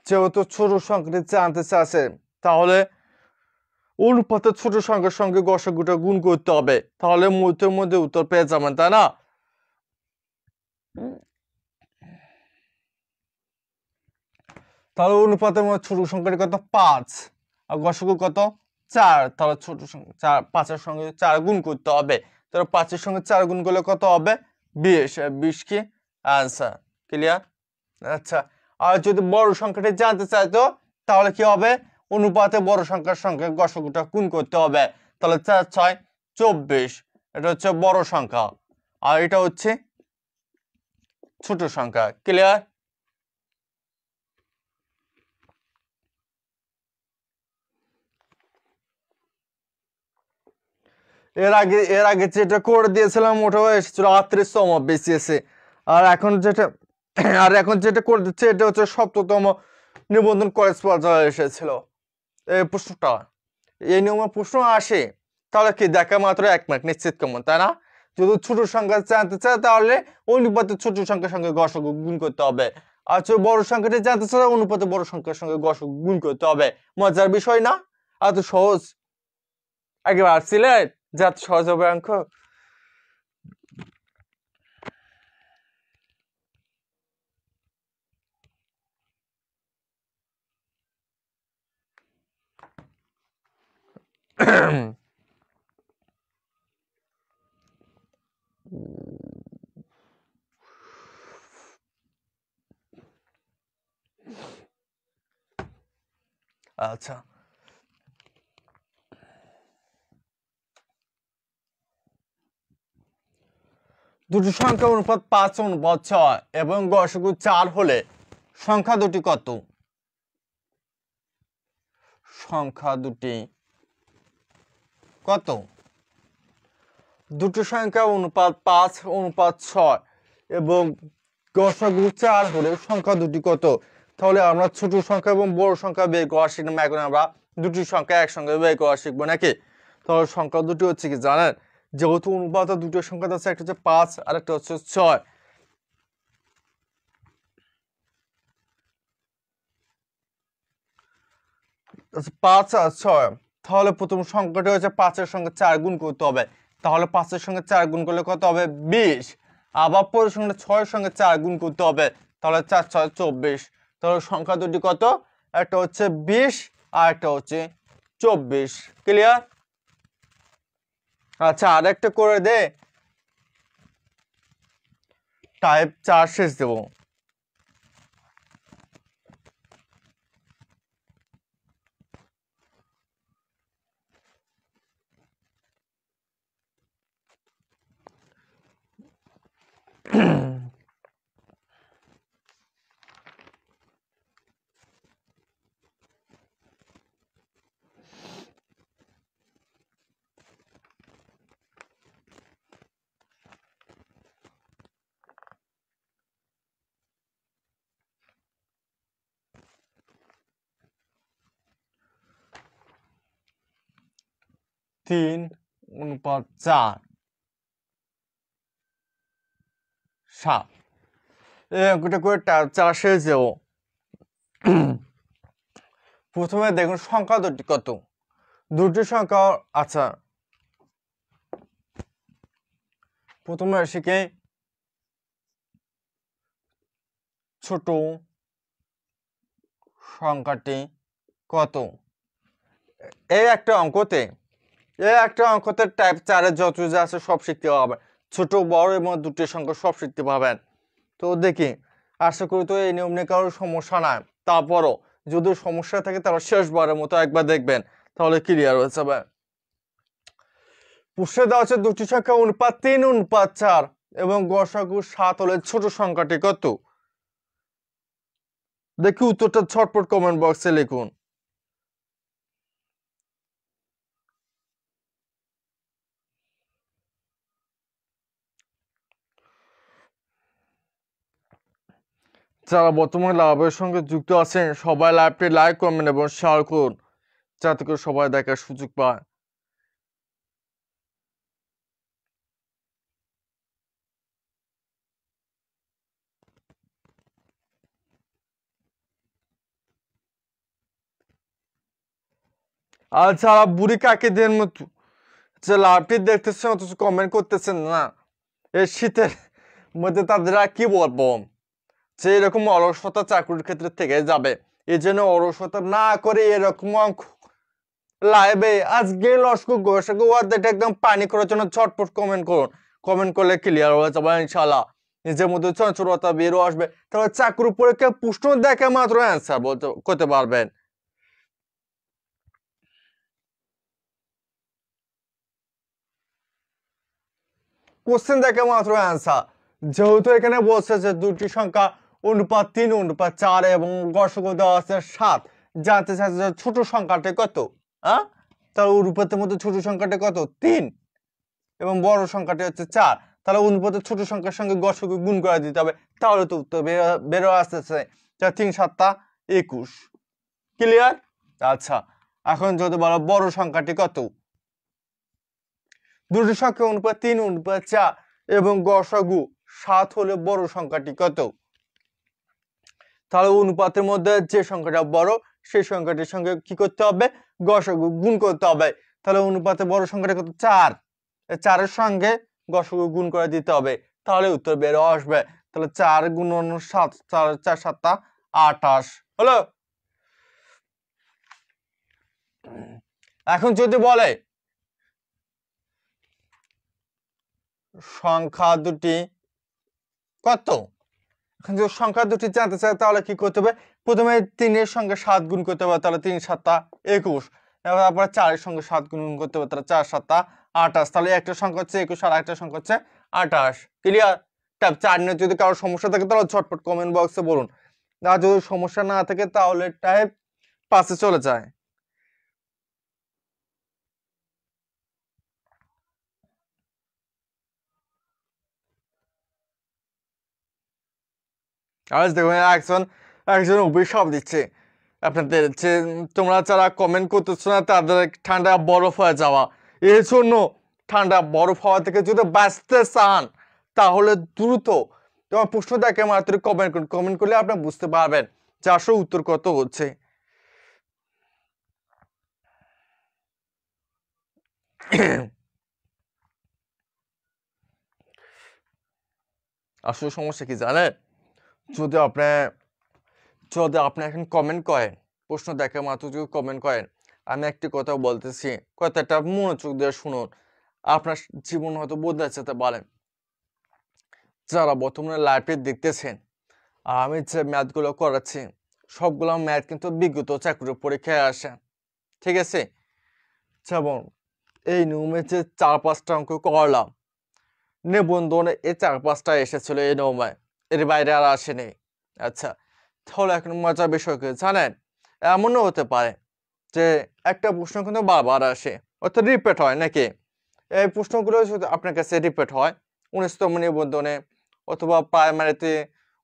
যেহেতু ছোট সংখ্যাটি জানতে চাচ্ছে তাহলে অনুপাতে ছোট সংখ্যার সঙ্গে গসাগুটা গুণ করতে হবে, তাহলে মুহূর্তের মধ্যে উত্তর পেয়ে যাবেন, তাই না? তাহলে অনুপাতের মধ্যে ছোট সংখ্যাটি কত? 5 আর গসাগু কত? 4। তাহলে ছোট সংখ্যা 4 5 এর সঙ্গে 4 গুণ করতে হবে, তাহলে 5 এর সঙ্গে 4 গুণ করলে কত হবে? 20। 20 কি आंसर? ক্লিয়ার? আচ্ছা, আর যদি বড় সংখ্যাটি জানতে চাইতো তাহলে কি হবে? অনুপাতে বড় সংখ্যার সঙ্গে গসাগুটা গুণ করতে হবে, তাহলে 4 6 24। এটা হচ্ছে বড় সংখ্যা আর এটা হচ্ছে ছোট সংখ্যা। ক্লিয়ার? এর আগে যেটা করে দিয়েছিলাম ওটা এসেছিল 38তম বিসিএসে, আর এখন যেটা করে দিচ্ছে এটা হচ্ছে 70তম নিবন্ধন কলেজ পর্যায়ে এসেছিল এই প্রশ্নটা। এই নিয়মে প্রশ্ন আসে তাহলে কি দেখা মাত্র 1 মার্ক নিশ্চিত কেমন, তাই না? যদি ছোট সংখ্যা জানতে চায় তাহলে অনুপাতে ছোট সংখ্যার সঙ্গে গসাগু গুণ করতে হবে, আর যদি বড় সংখ্যাটি জানতে চায় অনুপাতে বড় সংখ্যার সঙ্গে গসাগু গুণ করতে হবে। মজার বিষয় না? এত সহজ আগে ভাবছিলেন যে এত সহজ হবে অঙ্ক? আচ্ছা, দুটি সংখ্যা অনুপাত 5:6 এবং গসাগু 4 হলে সংখ্যা দুটি কত? সংখ্যা দুটি কত? দুটি সংখ্যা অনুপাত 5:6 এবং গসাগু 4 হলে সংখ্যা দুটি কত? তাহলে আমরা ছোট সংখ্যা এবং বড় সংখ্যা বের করা শিখলাম, এখন আমরা দুটি সংখ্যা একসঙ্গে বের করা শিখবো নাকি? তাহলে সংখ্যা দুটি হচ্ছে কি জানেন? যেহেতু অনুপাতে দুটো সংখ্যা আছে, একটা হচ্ছে 5 আর একটা হচ্ছে 6। 5 আর 6, তাহলে প্রথম সংখ্যাটি হচ্ছে 5 এর সঙ্গে 4 গুণ করতে হবে, তাহলে 5 এর সঙ্গে 4 গুণ করলে কত হবে? 20। আবার পরের সঙ্গে 6 এর সঙ্গে 4 গুণ করতে হবে, তাহলে 4 6 24। তাহলে সংখ্যা দুটি কত? একটা হচ্ছে 20 আর একটা হচ্ছে 24। ক্লিয়ার? আচ্ছা, আর একটা করে দে, টাইপ 4 শেষ দেবো। তিন অনুপাত 4 7। এই অঙ্কটা করে 4 শেষ দেবো। প্রথমে দেখুন সংখ্যা দুটি কত? দুটি সংখ্যা, আচ্ছা প্রথমে শিখে ছোট সংখ্যাটি কত? এই একটা অঙ্কতে টাইপ 4 এর যত যা আছে সব শিখতে পারবেন, ছোট বড় এবং দুটি সংখ্যা সব শিখতে পাবেন। তো দেখি, আশা করি তো এই নিয়ম নিয়ে কারোর সমস্যা নাই। তারপরও যদি সমস্যা থাকে তাহলে শেষবারের মতো একবার দেখবেন, তাহলে ক্লিয়ার হয়ে যাবে। প্রশ্নে দেওয়া আছে দুটি সংখ্যা অনুপাত 3:4 এবং গসাগু 7 হলে ছোট সংখ্যাটি কত? দেখি উত্তরটা ঝটপট কমেন্ট বক্সে লিখুন। যারা বর্তমানে লাইভের সঙ্গে যুক্ত আছেন সবাই লাইভটি লাইক করবেন এবং শেয়ার করুন। যাতে করে সবাই দেখার সুযোগ পায়। আর যারা বুড়ি কাকিদের মতো যে লাভটি দেখতেছেন অথচ কমেন্ট করতেছেন না, এই শীতের মধ্যে তাদের আর কি বলবো, যে এরকম অলসতা চাকরির ক্ষেত্রে থেকে যাবে। এই জন্য অলসতা না করে এরকম লাইভে আজকে লস্কর গোসাকে ওয়ার্ডটা একদম পানি করার জন্য ঝটপট কমেন্ট করুন। কমেন্ট করলে ক্লিয়ার হয়ে যাবে ইনশাআল্লাহ। নিজের মধ্যে চঞ্চলতা বেরো আসবে, তাহলে চাকরি পরীক্ষা প্রশ্ন দেখে মাত্র অ্যান্সার বলতে করতে পারবেন। কোশ্চেন দেখে মাত্র অ্যান্সার। যেহেতু এখানে বলছে যে দুটি সংখ্যা অনুপাত 3 অনুপাত 4 এবং গসক দেওয়া আছে 7, জানতে চাইছে যে ছোট সংখ্যাটা কত। হ্যাঁ, তাহলে অনুপাতের মধ্যে ছোট সংখ্যাটা কত 3 এবং বড় সংখ্যাটা হচ্ছে 4। তাহলে অনুপাতের ছোট সংখ্যার সঙ্গে গসকে গুণ করে দিতে হবে, তাহলে তো উত্তর বেরো আসতেছে 3 7 21। ক্লিয়ার? আচ্ছা, এখন যদি বলো বড় সংখ্যাটি কত, দুটি সংখ্যা অনুপাত 3 অনুপাত 4 এবং গসাগু 7 হলে বড় সংখ্যাটি কত। তাহলে অনুপাতের মধ্যে যে সংখ্যাটা বড় সেই সংখ্যাটির সঙ্গে কি করতে হবে, গসাগু গুণ করতে হবে। তাহলে অনুপাতে বড় সংখ্যাটা কত 4, 4-এর সঙ্গে গসাগু গুণ করে দিতে হবে, তাহলে উত্তর বের আসবে। তাহলে 4 গুণন 7, 4 4 7 28 হলো। এখন যদি বলে সংখ্যা দুটি কত, এখন যদি সংখ্যা দুটি জানতে চাই তাহলে কি করতে হবে, প্রথমে 3-এর সঙ্গে 7 গুণ করতে হবে, তাহলে 3 7 21। তারপরে 4-এর সঙ্গে 7 গুণ করতে হবে, তাহলে 4 7 28। তাহলে একটা সংখ্যা হচ্ছে 21 আর একটা সংখ্যা হচ্ছে 28। ক্লিয়ার? টাইপ 4 নিয়ে যদি কারো সমস্যা থাকে তাহলে ঝটপট কমেন্ট বক্সে বলুন। আর যদি সমস্যা না থাকে তাহলে টাইপ 5-এ চলে যায়। আজ দেখুন একজন অভিশাপ দিচ্ছে আপনাদের, যে তোমরা যারা কমেন্ট করতেছো না তাদের ঠান্ডা বরফ হয়ে যাওয়া। এর জন্য ঠান্ডা বরফ হওয়া থেকে যদি বাঁচতে চান তাহলে দ্রুত তোমার প্রশ্ন দেখে মাত্র কমেন্ট করুন। কমেন্ট করলে আপনি বুঝতে পারবেন যে আসলে উত্তর কত হচ্ছে। আসলে সমস্যা কি জানেন, যদি আপনি এখন কমেন্ট করেন, প্রশ্ন দেখে মাত্র যদি কমেন্ট করেন, আমি একটি কথা বলতেছি, কথাটা মনোযোগ দিয়ে শুনুন, আপনার জীবন হয়তো বদলে যেতে পারে। যারা বর্তমানে লাইভে দেখতেছেন, আমি যে ম্যাথগুলো করাচ্ছি সবগুলো ম্যাথ কিন্তু বিগত চাকরির পরীক্ষায় আসে। ঠিক আছে, যেমন এই নিয়মে যে 4-5টা অঙ্ক করলাম, নিবন্ধনে এই 4-5টা এসেছিল এই নিয়মে, এর বাইরে আর আসেনি। আচ্ছা, তাহলে এখন মজার বিষয় কি জানেন, এমনও হতে পারে যে একটা প্রশ্ন কিন্তু বারবার আসে, অর্থাৎ রিপিট হয় নাকি। এই প্রশ্নগুলো যদি আপনার কাছে রিপিট হয় 19তম নিবন্ধনে অথবা প্রাইমারিতে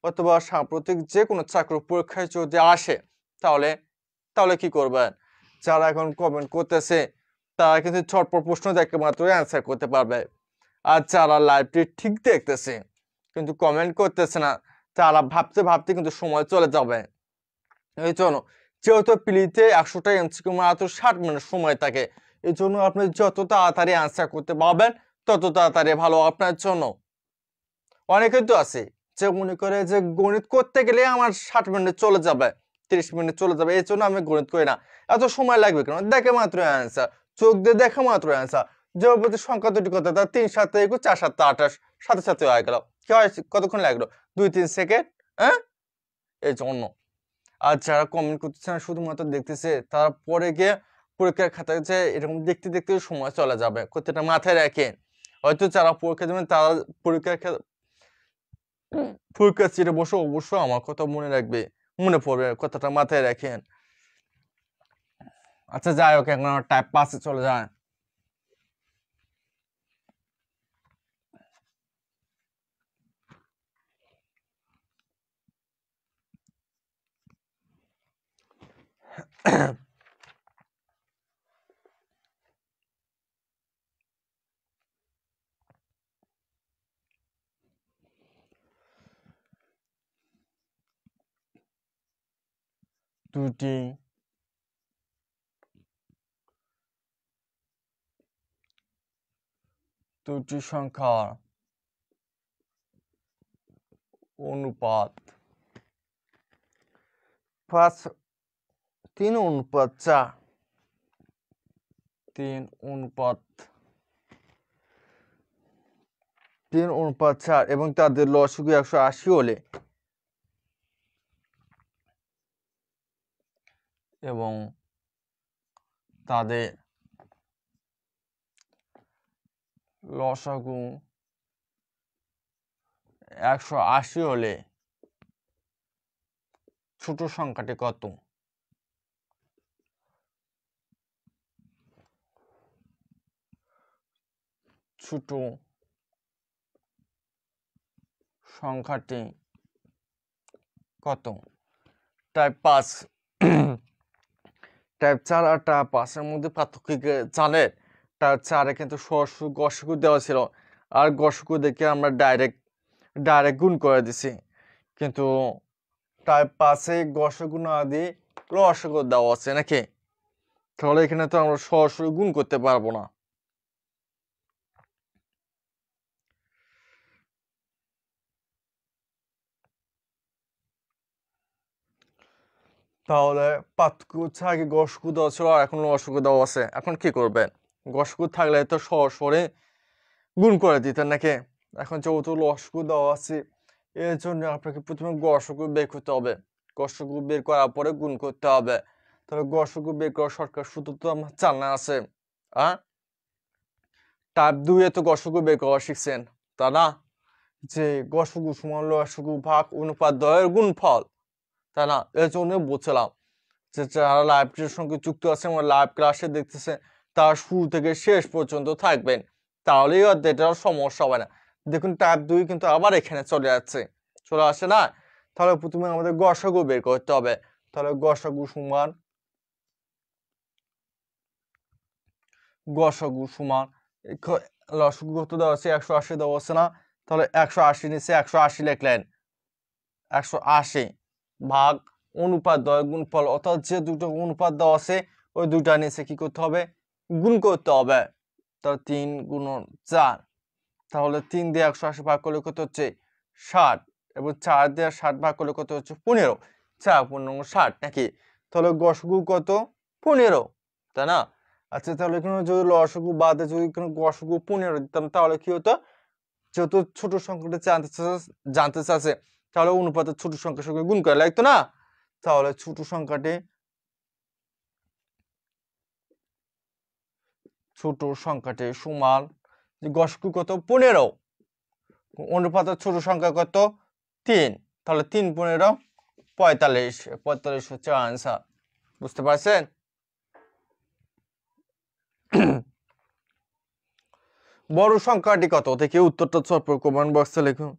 অথবা সাম্প্রতিক যে কোনো চাকরির পরীক্ষায় যদি আসে, তাহলে তাহলে কি করবেন, যারা এখন কমেন্ট করতেছে তারা কিন্তু ঝটপট প্রশ্ন দেখে মাত্র অ্যান্সার করতে পারবে। আর যারা লাইভটি ঠিক দেখতেছে কিন্তু কমেন্ট করতেছে না, তারা ভাবতে ভাবতে কিন্তু সময় চলে যাবে। এই জন্য যেহেতু প্লিতে 100টা এমসিকিউ মাত্র 60 মিনিট সময় থাকে, এই জন্য আপনি যত তাড়াতাড়ি আনসার করতে পারবেন তত তাড়াতাড়ি ভালো আপনার জন্য। অনেকে তো আছে যে মনে করে যে গণিত করতে গেলে আমার 60 মিনিট চলে যাবে, 30 মিনিট চলে যাবে, এই জন্য আমি গণিত করি না। এত সময় লাগবে কেন, দেখে মাত্র অ্যান্সার, চোখ দিয়ে দেখা মাত্র অ্যান্সার। যে সংখ্যা দুটি কথা, তার 3 7 21 4 7 28 সাথে সাথে হয়ে গেল। কি হয়, কতক্ষণ লাগলো, 2-3 সেকেন্ড। হ্যাঁ, এই জন্য। আর যারা কমেন্ট করতেছে না শুধুমাত্র দেখতেছে, তারা পরে গিয়ে পরীক্ষার খাতায় যে এরকম দেখতে দেখতে সময় চলে যাবে, কথাটা মাথায় রাখেন। হয়তো যারা পরীক্ষা দেবেন তারা পরীক্ষার সিটে বসে অবশ্যই আমার কথা মনে রাখবে, মনে পড়বে, কথাটা মাথায় রাখেন। আচ্ছা যাই হোক, এখন আমার টাইপ 5-এ চলে যায়। দুটি সংখ্যার অনুপাত 3:4 3:4 এবং তাদের লসাগু 180 হলে এবং তাদের লসাগু 180 হলে ছোট সংখ্যাটি কত? ছোট সংখ্যাটি কত? টাইপ 5 টাইপ 4 আর টাইপ 5 এর মধ্যে পার্থক্য কি জানেন? টাইপ 4 এ কিন্তু সরাসরি গসাগু দেওয়া ছিল, আর গসাগু দেখে আমরা ডাইরেক্ট গুণ করে দিছি। কিন্তু টাইপ 5 এ গসাগু না দিয়ে লসাগু দেওয়া আছে নাকি? তাহলে এখানে তো আমরা সরাসরি গুণ করতে পারবো না। তাহলে পার্থক্য হচ্ছে আগে গসাগু দেওয়া ছিল আর এখন লসাগু দেওয়া আছে। এখন কি করবেন? গসাগু থাকলে তো সরাসরি গুণ করে দিতেন নাকি? এখন যেহেতু লসাগু দেওয়া আছে, এর জন্য আপনাকে প্রথমে গসাগু বের করতে হবে। গসাগু বের করার পরে গুণ করতে হবে। তবে গসাগু বের করার শর্টকাট সূত্র তো আমার জানা আছে। টাইপ 2 এ তো গসাগু বের করা শিখছেন, তা না? যে গসাগু সমান লসাগু ভাগ অনুপাত দ্বয়ের গুণফল, তাই না? এর জন্য বলছিলাম যে যারা লাইভটির সঙ্গে যুক্ত আছে এবং লাইভ ক্লাসে দেখতেছে তার শুরু থেকে শেষ পর্যন্ত থাকবেন, তাহলেই আর এটার সমস্যা হবে না। দেখুন টাইপ 2 কিন্তু আবার এখানে চলে আসে না? তাহলে প্রথমে আমাদের গসাগু বের করতে হবে। তাহলে গসাগু সমান লসাগু কত দেওয়া আছে? 180 দেওয়া আছে না? তাহলে 180 নিচে 180 লিখলেন। 180 ভাগ অনুপাত দ্বয় গুণফল, অর্থাৎ যে দুটো অনুপাত দেওয়া আছে ওই দুটা নিচে কি করতে হবে? গুণ করতে হবে। তাহলে 3 গুণন 4, তাহলে 3 দিয়ে 180 ভাগ করলে কত হচ্ছে? 60, এবং 4 দিয়ে 60 ভাগ করলে কত হচ্ছে? 15। 4 15 60 নাকি? তাহলে গসাগু কত? 15, তাই না? আচ্ছা, তাহলে এখানে যদি লসাগু বাদে যদি কোনো গসাগু 15 দিতাম তাহলে কি হতো? যেহেতু ছোট সংখ্যাটা জানতে চাচ্ছে, তাহলে অনুপাতের ছোট সংখ্যার সঙ্গে গুণ করে লাগতো না? তাহলে ছোট সংখ্যাটি সমান গসাগু কত? 15, অনুপাতের ছোট সংখ্যা কত? 3, তাহলে 3 15 45, 45 হচ্ছে আনসার। বুঝতে পারছেন? বড় সংখ্যাটি কত? দেখি উত্তরটা চটপট কমেন্ট বক্সে লিখুন।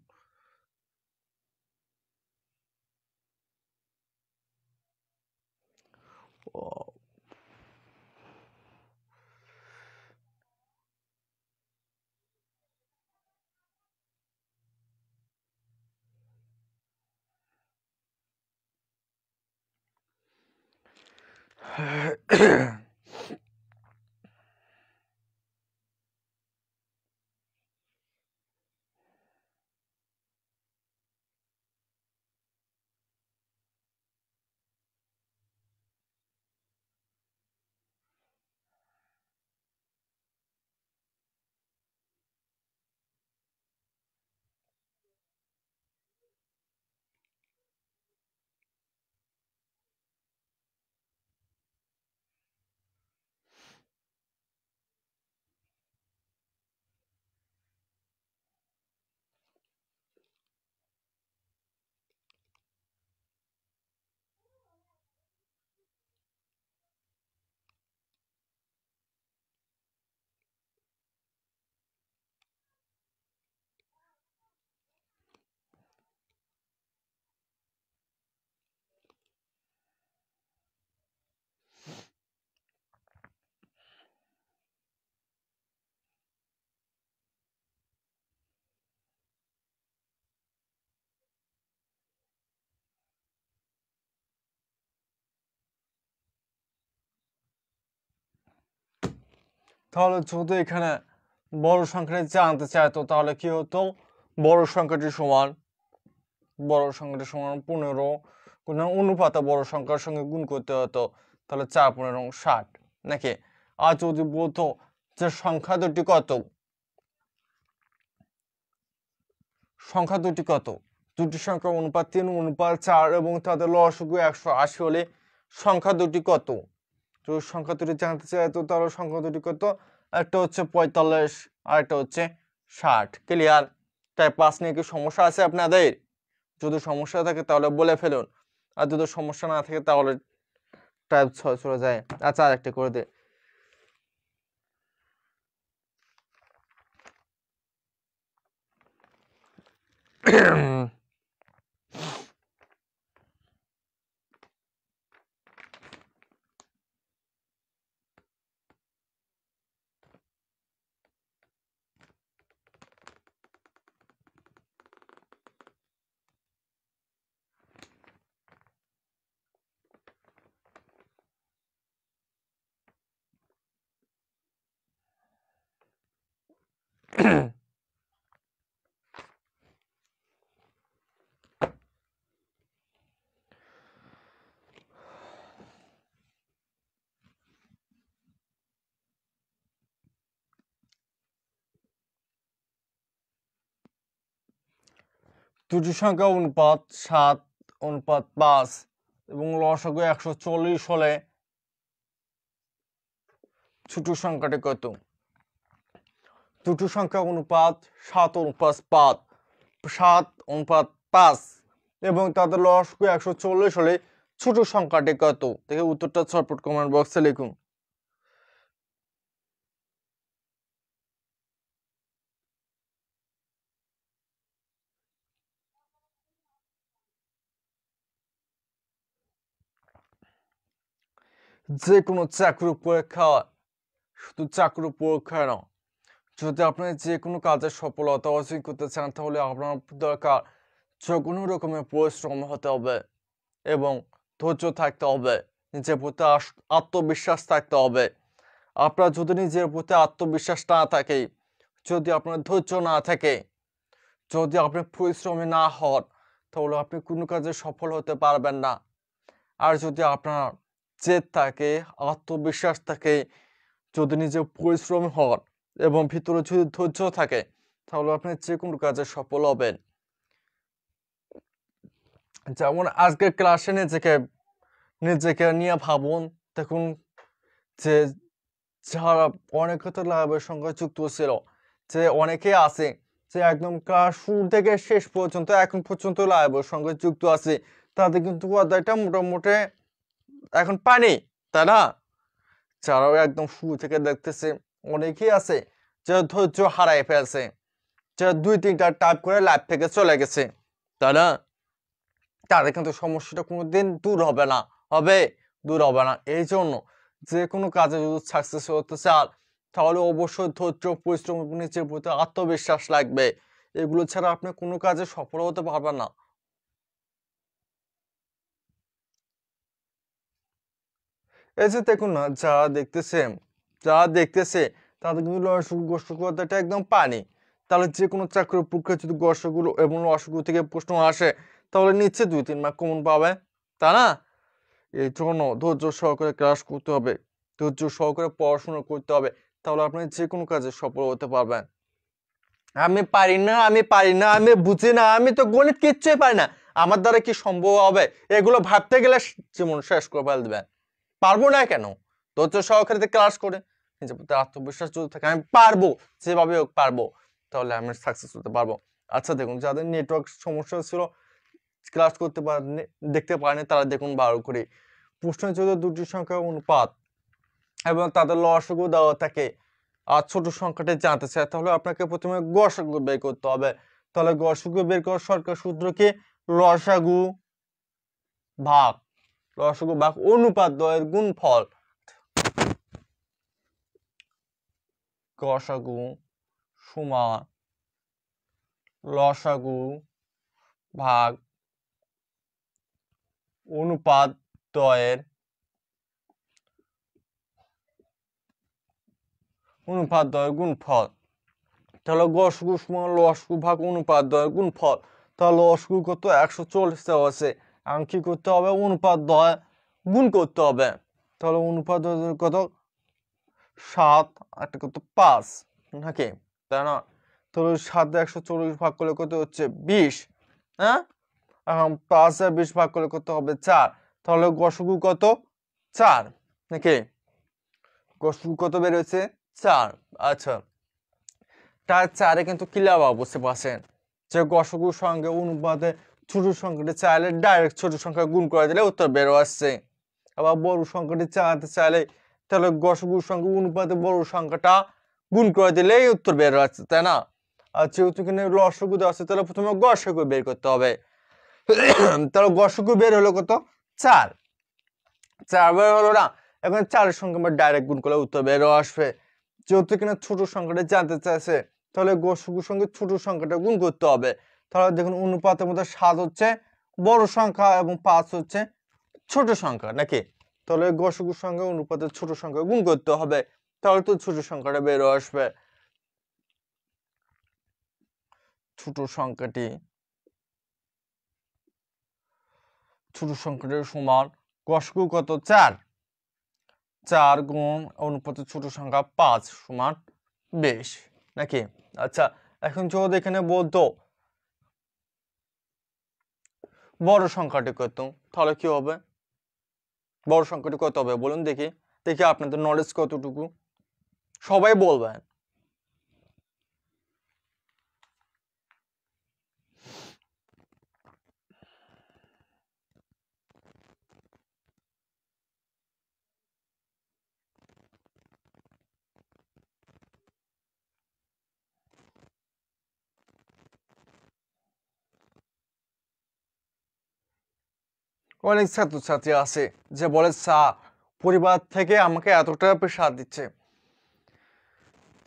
তাহলে যদি এখানে বড় সংখ্যাটি জানতে চাইতো তাহলে কি হতো, বড় সংখ্যাটি সমান 15 কোনো অনুপাতে বড় সংখ্যার সঙ্গে গুণ করতে হতো, তাহলে 4×15 = 60 নাকি। আর যদি বলতো যে সংখ্যা দুটি কত, দুটি সংখ্যা অনুপাত 3:4 এবং তাদের লসাগু 180 হলে সংখ্যা দুটি কত। যদি সংখ্যা দুটি জানতে চাইতো তাহলে সংখ্যা দুটি কত, একটা হচ্ছে 45 আর একটা হচ্ছে 60। ক্লিয়ার? টাইপ 5 নিয়ে কি সমস্যা আছে আপনাদের? যদি সমস্যা থাকে তাহলে বলে ফেলুন, আর যদি সমস্যা না থাকে তাহলে টাইপ 6 চলে যায়। আচ্ছা, আরেকটা করে দে। দুটি সংখ্যা অনুপাত 7:5 এবং লসাগু 140 হলে ছোট সংখ্যাটি কত। দুটো সংখ্যা অনুপাত 7:5 এবং তাদের লসাগু 140 হলে ছোট সংখ্যাটি কত। দেখে উত্তরটা ঝটপট কমেন্ট বক্সে লিখুন। যে কোনো চাকরির পরীক্ষা, শুধু চাকরির পরীক্ষা না, যদি আপনি যে কোনো কাজে সফলতা অর্জন করতে চান তাহলে আপনার দরকার যে কোনো রকমের পরিশ্রম হতে হবে এবং ধৈর্য থাকতে হবে, নিজের প্রতি আত্মবিশ্বাস থাকতে হবে। আপনার যদি নিজের প্রতি আত্মবিশ্বাস না থাকে, যদি আপনার ধৈর্য না থাকে, যদি আপনি পরিশ্রমী না হন, তাহলে আপনি কোনো কাজে সফল হতে পারবেন না। আর যদি আপনার জেদ থাকে, আত্মবিশ্বাস থাকে, যদি নিজে পরিশ্রমী হন এবং ভিতরে যদি ধৈর্য থাকে, তাহলে আপনি যে কোনো কাজে সফল হবেন। যেমন আজকের ক্লাসে নিজেকে নিয়ে ভাবুন, দেখুন যে যারা অনেকে তো লাইভের সঙ্গে যুক্ত ছিল, যে অনেকে আছে যে একদম ক্লাস শুরু থেকে শেষ পর্যন্ত এখন পর্যন্ত লাইভের সঙ্গে যুক্ত আছে, তাদের কিন্তু অধ্যায়টা মোটামুটি এখন পানি, তাই না? যারাও একদম শুরু থেকে দেখতেছে, অনেকেই আছে যে ধৈর্য হারাই ফেলছে, যে 2-3টা টাইপ করে লাইভ থেকে চলে গেছে, তাই না? তাদের কিন্তু সমস্যাটা কোনোদিন দূর হবে না। এই জন্য যে কোনো কাজে যদি সাকসেস হতে চান তাহলে অবশ্যই ধৈর্য, পরিশ্রম এবং নিজের প্রতি আত্মবিশ্বাস লাগবে। এগুলো ছাড়া আপনি কোনো কাজে সফল হতে পারবেন না। এই যে দেখুন না, যারা দেখতেছে তাদের কিন্তু গসগুলোটা একদম পানি। তাহলে যে কোনো চাকরির পরীক্ষায় যদি গসগুলো এবং রসগুলো থেকে প্রশ্ন আসে তাহলে নিচ্ছে 2-3 মার্ক কমন পাবে, তাই না? এই জন্য ধৈর্য সহকারে ক্লাস করতে হবে, ধৈর্য সহকারে পড়াশোনা করতে হবে, তাহলে আপনি যে কোনো কাজে সফল হতে পারবেন। আমি বুঝি না, আমি তো গণিত কিচ্ছুই পারি না, আমার দ্বারা কি সম্ভব হবে, এগুলো ভাবতে গেলে জীবন শেষ করে ফেল দেবেন। পারবো না কেন? ধৈর্য সহকারে ক্লাস করে নিজের প্রতি আত্মবিশ্বাস যদি থাকে আমি পারবো, যেভাবে হোক পারবো, তাহলে আমি সাকসেস হতে পারবো। আচ্ছা দেখুন, যাদের নেটওয়ার্ক সমস্যা ছিল, ক্লাস করতে পারেননি, দেখতে পারেনি, তারা দেখুন ভালো করে। প্রশ্নের যদি দুটি সংখ্যা অনুপাত এবং তাদের লসাগু দেওয়া থাকে আর ছোট সংখ্যাটি জানতে চায়, তাহলে আপনাকে প্রথমে গসাগু বের করতে হবে। তাহলে গসাগু বের করার সরকার সূত্র কি? লসাগু ভাগ অনুপাত দ্বয়ের গুণফল। গসাগু সমান লসাগু ভাগ অনুপাত দ্বয়ের অনুপাদ্যের গুণফল। তাহলে গসগু সমান লসগু ভাগ অনুপাদ্যের গুণফল। তাহলে লসগু কত 140 দেওয়া আছে। এখন কি করতে হবে, অনুপাদ্য গুণ করতে হবে। তাহলে অনুপাদ্য কত 7 একটা কত 5 নাকি, তাই না? তাহলে 7 140 ভাগ করলে কত হচ্ছে 20। হ্যাঁ, এখন 5 আর 20 ভাগ করলে কত হবে 4। তাহলে গসগু কত 4 নাকি, গসগু কত বের হয়েছে 4। আচ্ছা, তার 4-এ কিন্তু কি লাভ বুঝতে পারছেন, যে গসগুর সঙ্গে অনুপাতে ছোট সংখ্যাটি চাইলে ডাইরেক্ট ছোট সংখ্যা গুণ করে দিলে উত্তর বেরো আসছে। আবার বড় সংখ্যাটি চাইতে চাইলে তাহলে গসগুর সঙ্গে অনুপাতে বড় সংখ্যাটা গুণ করে দিলেই উত্তর বেরো আসছে, তাই না? আর যেহেতু কিনা লসগু দেওয়া আছে তাহলে প্রথমে গসগু বের করতে হবে। তাহলে গসগু বের হলো কত 4। 4 বের হলো না, এখন 4-এর সঙ্গে আমরা ডাইরেক্ট গুণ করলে উত্তর বেরো আসবে। যেহেতু কিনা ছোট সংখ্যাটা জানতে চাইছে তাহলে গসগুর সঙ্গে ছোট সংখ্যাটা গুণ করতে হবে। তাহলে দেখুন অনুপাতের মধ্যে 7 হচ্ছে বড় সংখ্যা এবং 5 হচ্ছে ছোট সংখ্যা নাকি। তাহলে গসগুর সঙ্গে অনুপাতের ছোট সংখ্যা গুণ করতে হবে, তাহলে তো ছোট সংখ্যাটা বেরো আসবে। ছোট সংখ্যাটি সমান গসগু কত 4। 4 গুণ অনুপাতের ছোট সংখ্যা 5 সমান 20 নাকি। আচ্ছা, এখন যদি এখানে বলতো বড় সংখ্যাটি কত, তাহলে কি হবে, বড় সংখ্যাটি কত হবে বলুন দেখি। দেখি আপনাদের নলেজ কতটুকু, সবাই বলবেন। অনেক ছাত্রছাত্রী আছে যে বলে স্যার পরিবার থেকে আমাকে এত টাকা প্রেশার দিচ্ছে,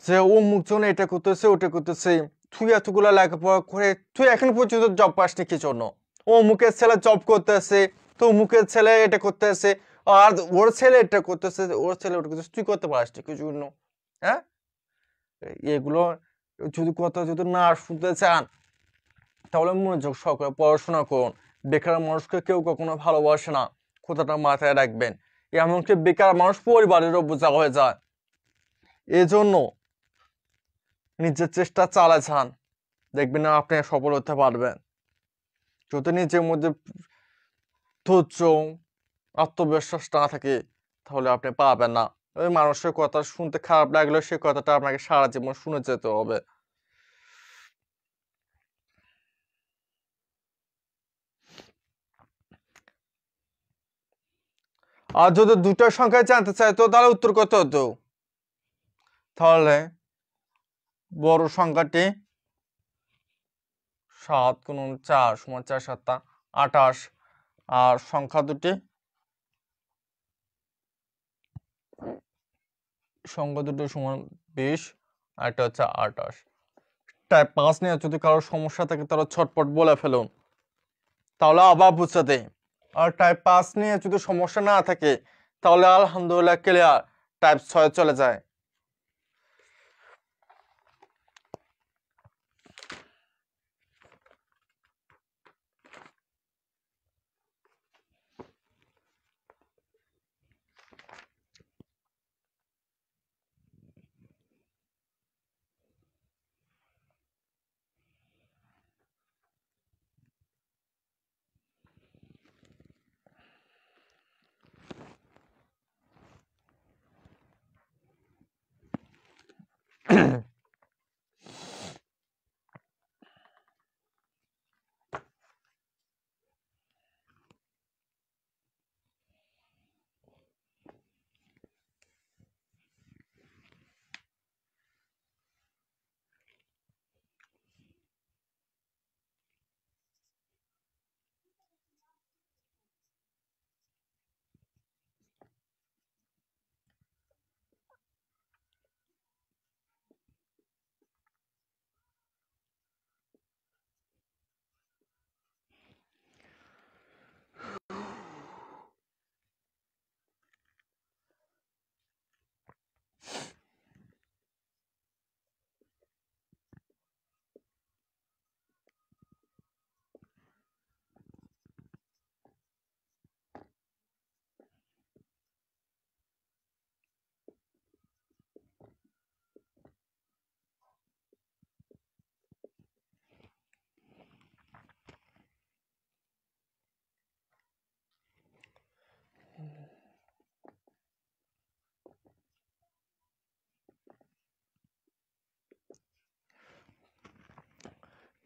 যে ও মুখজন এটা করতেছে ওটা করতেছে, তুই এতগুলো লেখাপড়া করে তুই এখন পর্যন্ত জব পাসনি কি জন্য? ও মুখের ছেলে জব করতেছে, তো মুখের ছেলে এটা করতেছে, আর ওর ছেলে এটা করতেছে, ওর ছেলে ওটা করতেছে, তুই করতে পারিস কি জন্য? হ্যাঁ, এগুলো যদি কথা যদি না শুনতে চান তাহলে মনোযোগ সহকারে পড়াশোনা করুন। বেকার মানুষকে কেউ কখনো ভালোবাসে না, কথাটা মাথায় রাখবেন। এমনকি বেকার মানুষ পরিবারেরও বোঝা হয়ে যায়। এজন্য নিজের চেষ্টা চালায় যান, দেখবেন না আপনি সফল হতে পারবেন। যদি নিজের মধ্যে ধৈর্য আত্মবিশ্বাস না থাকে তাহলে আপনি পাবেন না। ওই মানুষের কথা শুনতে খারাপ লাগলেও সে কথাটা আপনাকে সারা জীবন শুনে যেতে হবে। আর যদি দুটো সংখ্যায় জানতে চাইতো তাহলে উত্তর কত হতো, তাহলে বড় সংখ্যাটি 7 গুণ 4 সমান 4 7 28, আর সংখ্যা দুটি সমান 20, আর এটা হচ্ছে 28। টাইপ 5 নিয়ে যদি কারোর সমস্যা থাকে তাহলে ছটপট বলে ফেলুন, তাহলে আবার বুঝতে দেয়। আর টাইপ 5 নিয়ে যদি সমস্যা না থাকে তাহলে আলহামদুলিল্লাহ ক্লিয়ার, টাইপ 6 চলে যায়।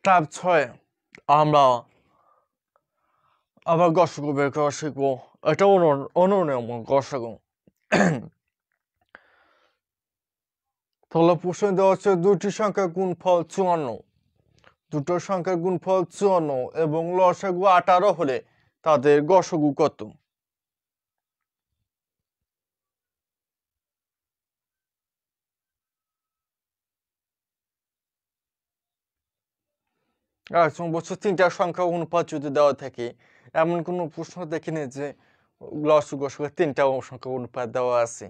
টাইপ 6 আমরা আবার গসগু বের করা শিখবো। এটা অনন্য গসগু। তাহলে প্রশ্ন দেওয়া হচ্ছে দুটি সংখ্যার গুণফল 54, দুটো সংখ্যার গুণফল 54 এবং লসাগু 18 হলে তাদের গসগু কত? বছর তিনটা সংখ্যা অনুপাত যদি দেওয়া থাকে, এমন কোনো প্রশ্ন দেখিনি যে লসাগু গসগু তিনটা সংখ্যা অনুপাত দেওয়া আছে।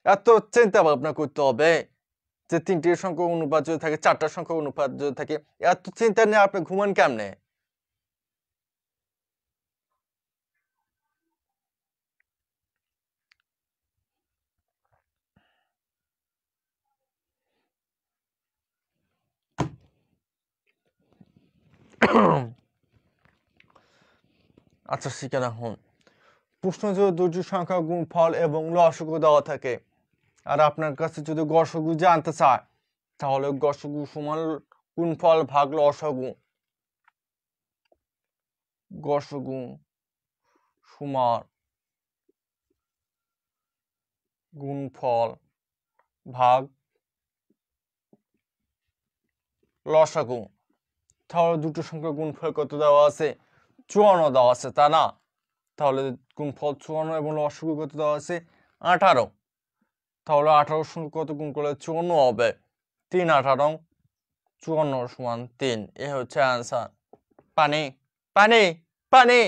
এত চিন্তা ভাবনা করতে হবে যে তিনটি সংখ্যা অনুপাত যদি থাকে, চারটা সংখ্যা অনুপাত যদি থাকে, এত চিন্তা নিয়ে আপনি ঘুমান কেমনে? আচ্ছা শিখে রাখুন। প্রশ্ন যদি দুটি সংখ্যা গুণফল এবং লসাগু দেওয়া থাকে, আর আপনার কাছে যদি গসগু জানতে চায়, তাহলে গসগু সমান গুণফল ভাগ লসাগু। গসগু সমান গুণফল ভাগ লসাগু। তাহলে দুটো সংখ্যা গুণফল কত দেওয়া আছে? 54 দেওয়া আছে, তা না? তাহলে গুণফল 54 এবং লসাগু কত দেওয়া আছে? 18। তাহলে 18 সঙ্গে কত গুণ করলে 54 হবে? 3 18 54 সমান 3। এ হচ্ছে অ্যান্সার। পানি পানি পানি।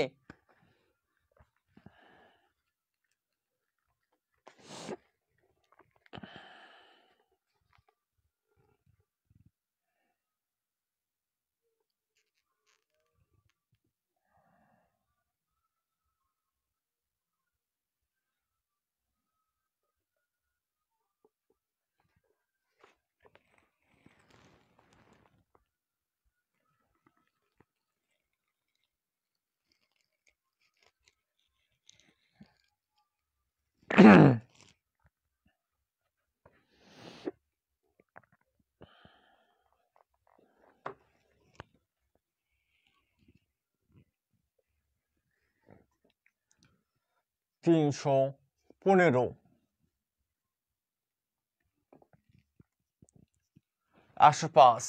তিনশো 15 আশপাশ।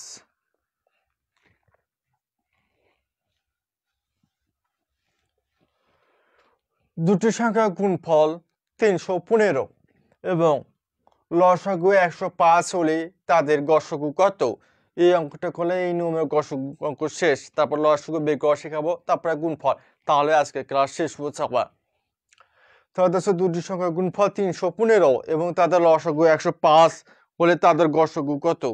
দুটি সংখ্যার গুণফল 315 এবং লসাগু 105 হলে তাদের গসগু কত? এই অঙ্কটা করলে এই নিয়মের গসগু অঙ্ক শেষ। তারপর লসাগু বের করা শেখাবো, তারপরে গুণফল। তাহলে আজকে ক্লাস শেষ হচ্ছে আবার। তাহলে হচ্ছে দুটি সংখ্যার গুণফল 315 এবং তাদের লসাগু 105 হলে তাদের গসগু কত?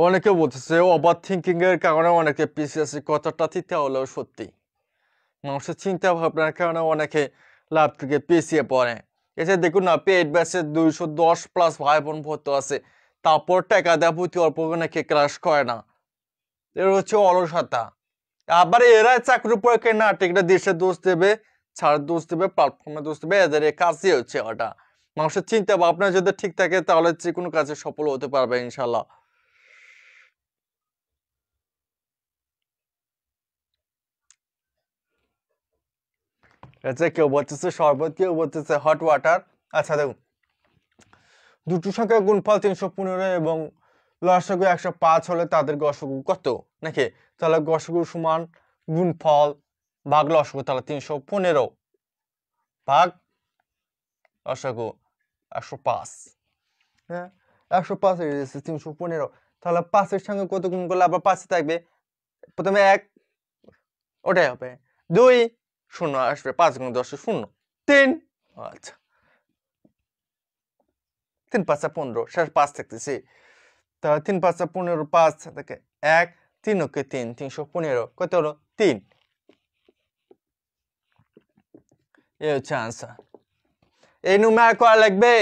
অনেকে বলতেছে ওভার থিঙ্কিং এর কারণে অনেকে পিছিয়ে আছে। কথাটা ঠিক হলেও সত্যি। মানুষের চিন্তা ভাবনার কারণে অনেকে লাভ থেকে পিছিয়ে পড়ে। এসে দেখুন না, পেড ব্যাচে 210+ ভাই বোন ভর্তি আছে, তারপর টাকা দেওয়া প্রতি অল্প অনেকে ক্লাস করে না। এর হচ্ছে অলসতা। আবার এরা চাকরির পরীক্ষায় না টিকটা দেশের দোষ দেবে, ছাড় দোষ দেবে, প্ল্যাটফর্মে দোষ দেবে। এদের কাজই হচ্ছে ওটা। মানুষের চিন্তা ভাবনা যদি ঠিক থাকে তাহলে যে কোনো কাজে সফল হতে পারবে ইনশাল্লাহ। কেউ বলতেছে শরবত, কেউ বলতেছে হট ওয়াটার। আচ্ছা দেখুন, দুটো সংখ্যার গুণফল 315 এবং লসাগু 105 হলে তাদের গসগু কত? নাকি? তাহলে গসগু সমান গুণফল ভাগ লসাগু। তাহলে 315 ভাগ লসাগু 105। হ্যাঁ, 105 হয়ে গেছে 315। তাহলে 5-এর সঙ্গে কত গুণ করলে আবার 5 থাকবে? প্রথমে 1, ওটাই হবে 2, 0 আসবে, 5 গুণ 10 0, 3। আচ্ছা, 3 5 15, শেষ 5 থাকতেছে। তাহলে 3 5 15, 5 থেকে 1, 3 ওকে 3, 315 কত হলো? 3। এই হচ্ছে আনসার। এই নুমের করা লাগবে।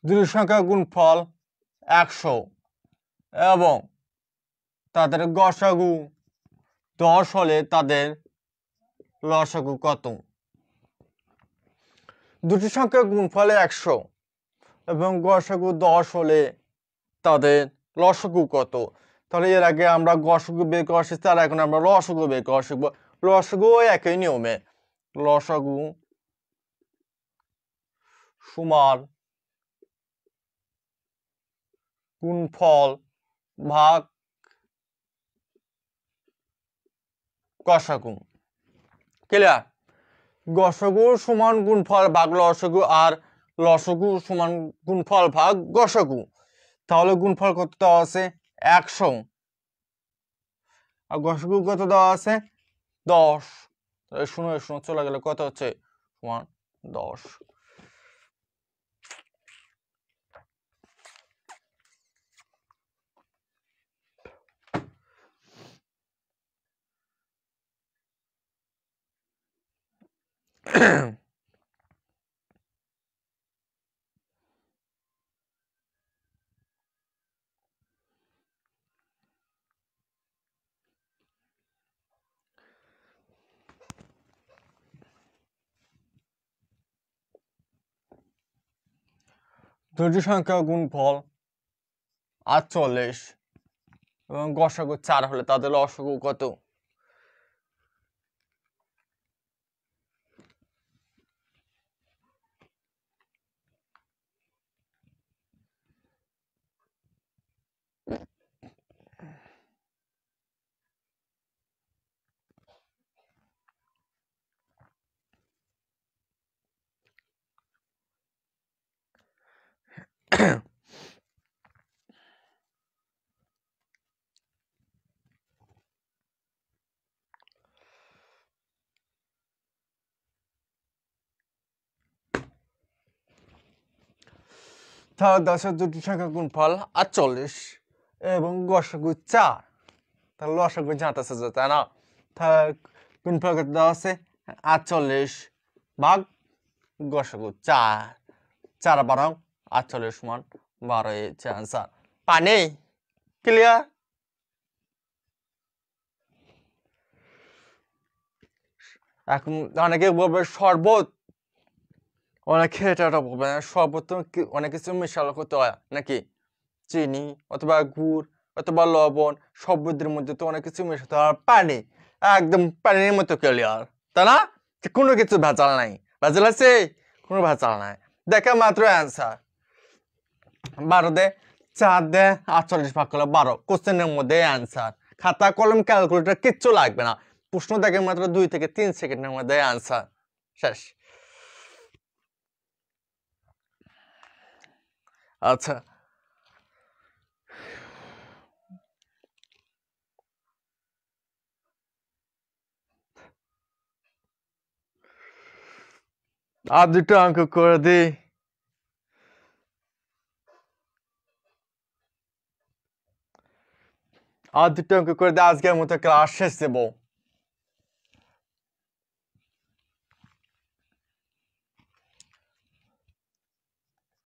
দুটি সংখ্যা গুণফল 100 এবং তাদের গসাগু 10 হলে তাদের লসাগু কত? দুটি সংখ্যা গুণফল 100 এবং গসাগু 10 হলে তাদের লসাগু কত? তাহলে এর আগে আমরা গসাগু বের করা শিখছি, আর এখন আমরা লসাগু বের করা শিখবো। লসাগু একই নিয়মে, লসাগু সমান গুণফল ভাগ গসাগু। ক্লিয়ার? গসাগু সমান গুণফল ভাগ লসাগু, আর লসাগু সমান গুণফল ভাগ গসাগু। তাহলে গুণফল কত দেওয়া আছে? 100, আর গসাগু কত দেওয়া আছে? 10। তাহলে শূন্য শূন্য চলে গেলে কত হচ্ছে? সমান 10। দুটি সংখ্যা গুণফল 48 এবং গসাগু 4 হলে তাদের লসাগু কত? তাহলে 10-এর দুটি সংখ্যা গুণফল 48 এবং গসাগু 4। তাহলে লসাগু জানতেছে যে, তাই না? তাহলে গুণফল কত দেওয়া আছে? 48 ভাগ গসাগু 4। 4 12 48 সমান 12 হচ্ছে আনসার। পানি? ক্লিয়ার? এখন অনেকে বলবে শরবত, অনেকে এটা বলবে শরবত তো অনেক কিছু মেশালো করতে হয় নাকি? চিনি অথবা গুড় অথবা লবণ, শরবতের মধ্যে তো অনেক কিছু মেশাতে হয়। পানি একদম পানির মতো ক্লিয়ার, তাই না? কোনো কিছু ভেজাল নাই। ভেজাল আছে? কোনো ভেজাল নাই। দেখে মাত্র অ্যান্সার। 12 দে 4 দে 48 ভাগ করলে 12, কোশ্চেনের মধ্যে অ্যান্সার। খাতা কলম ক্যালকুলেটর কিচ্ছু লাগবে না। প্রশ্ন দেখে মাত্র 2 থেকে 3 সেকেন্ডের মধ্যে অ্যান্সার শেষ। আচ্ছা, আর দুটো অঙ্ক করে দিই। আর দুটো অঙ্ক করে দিয়ে আজকের মতো ক্লাস শেষ দেবো।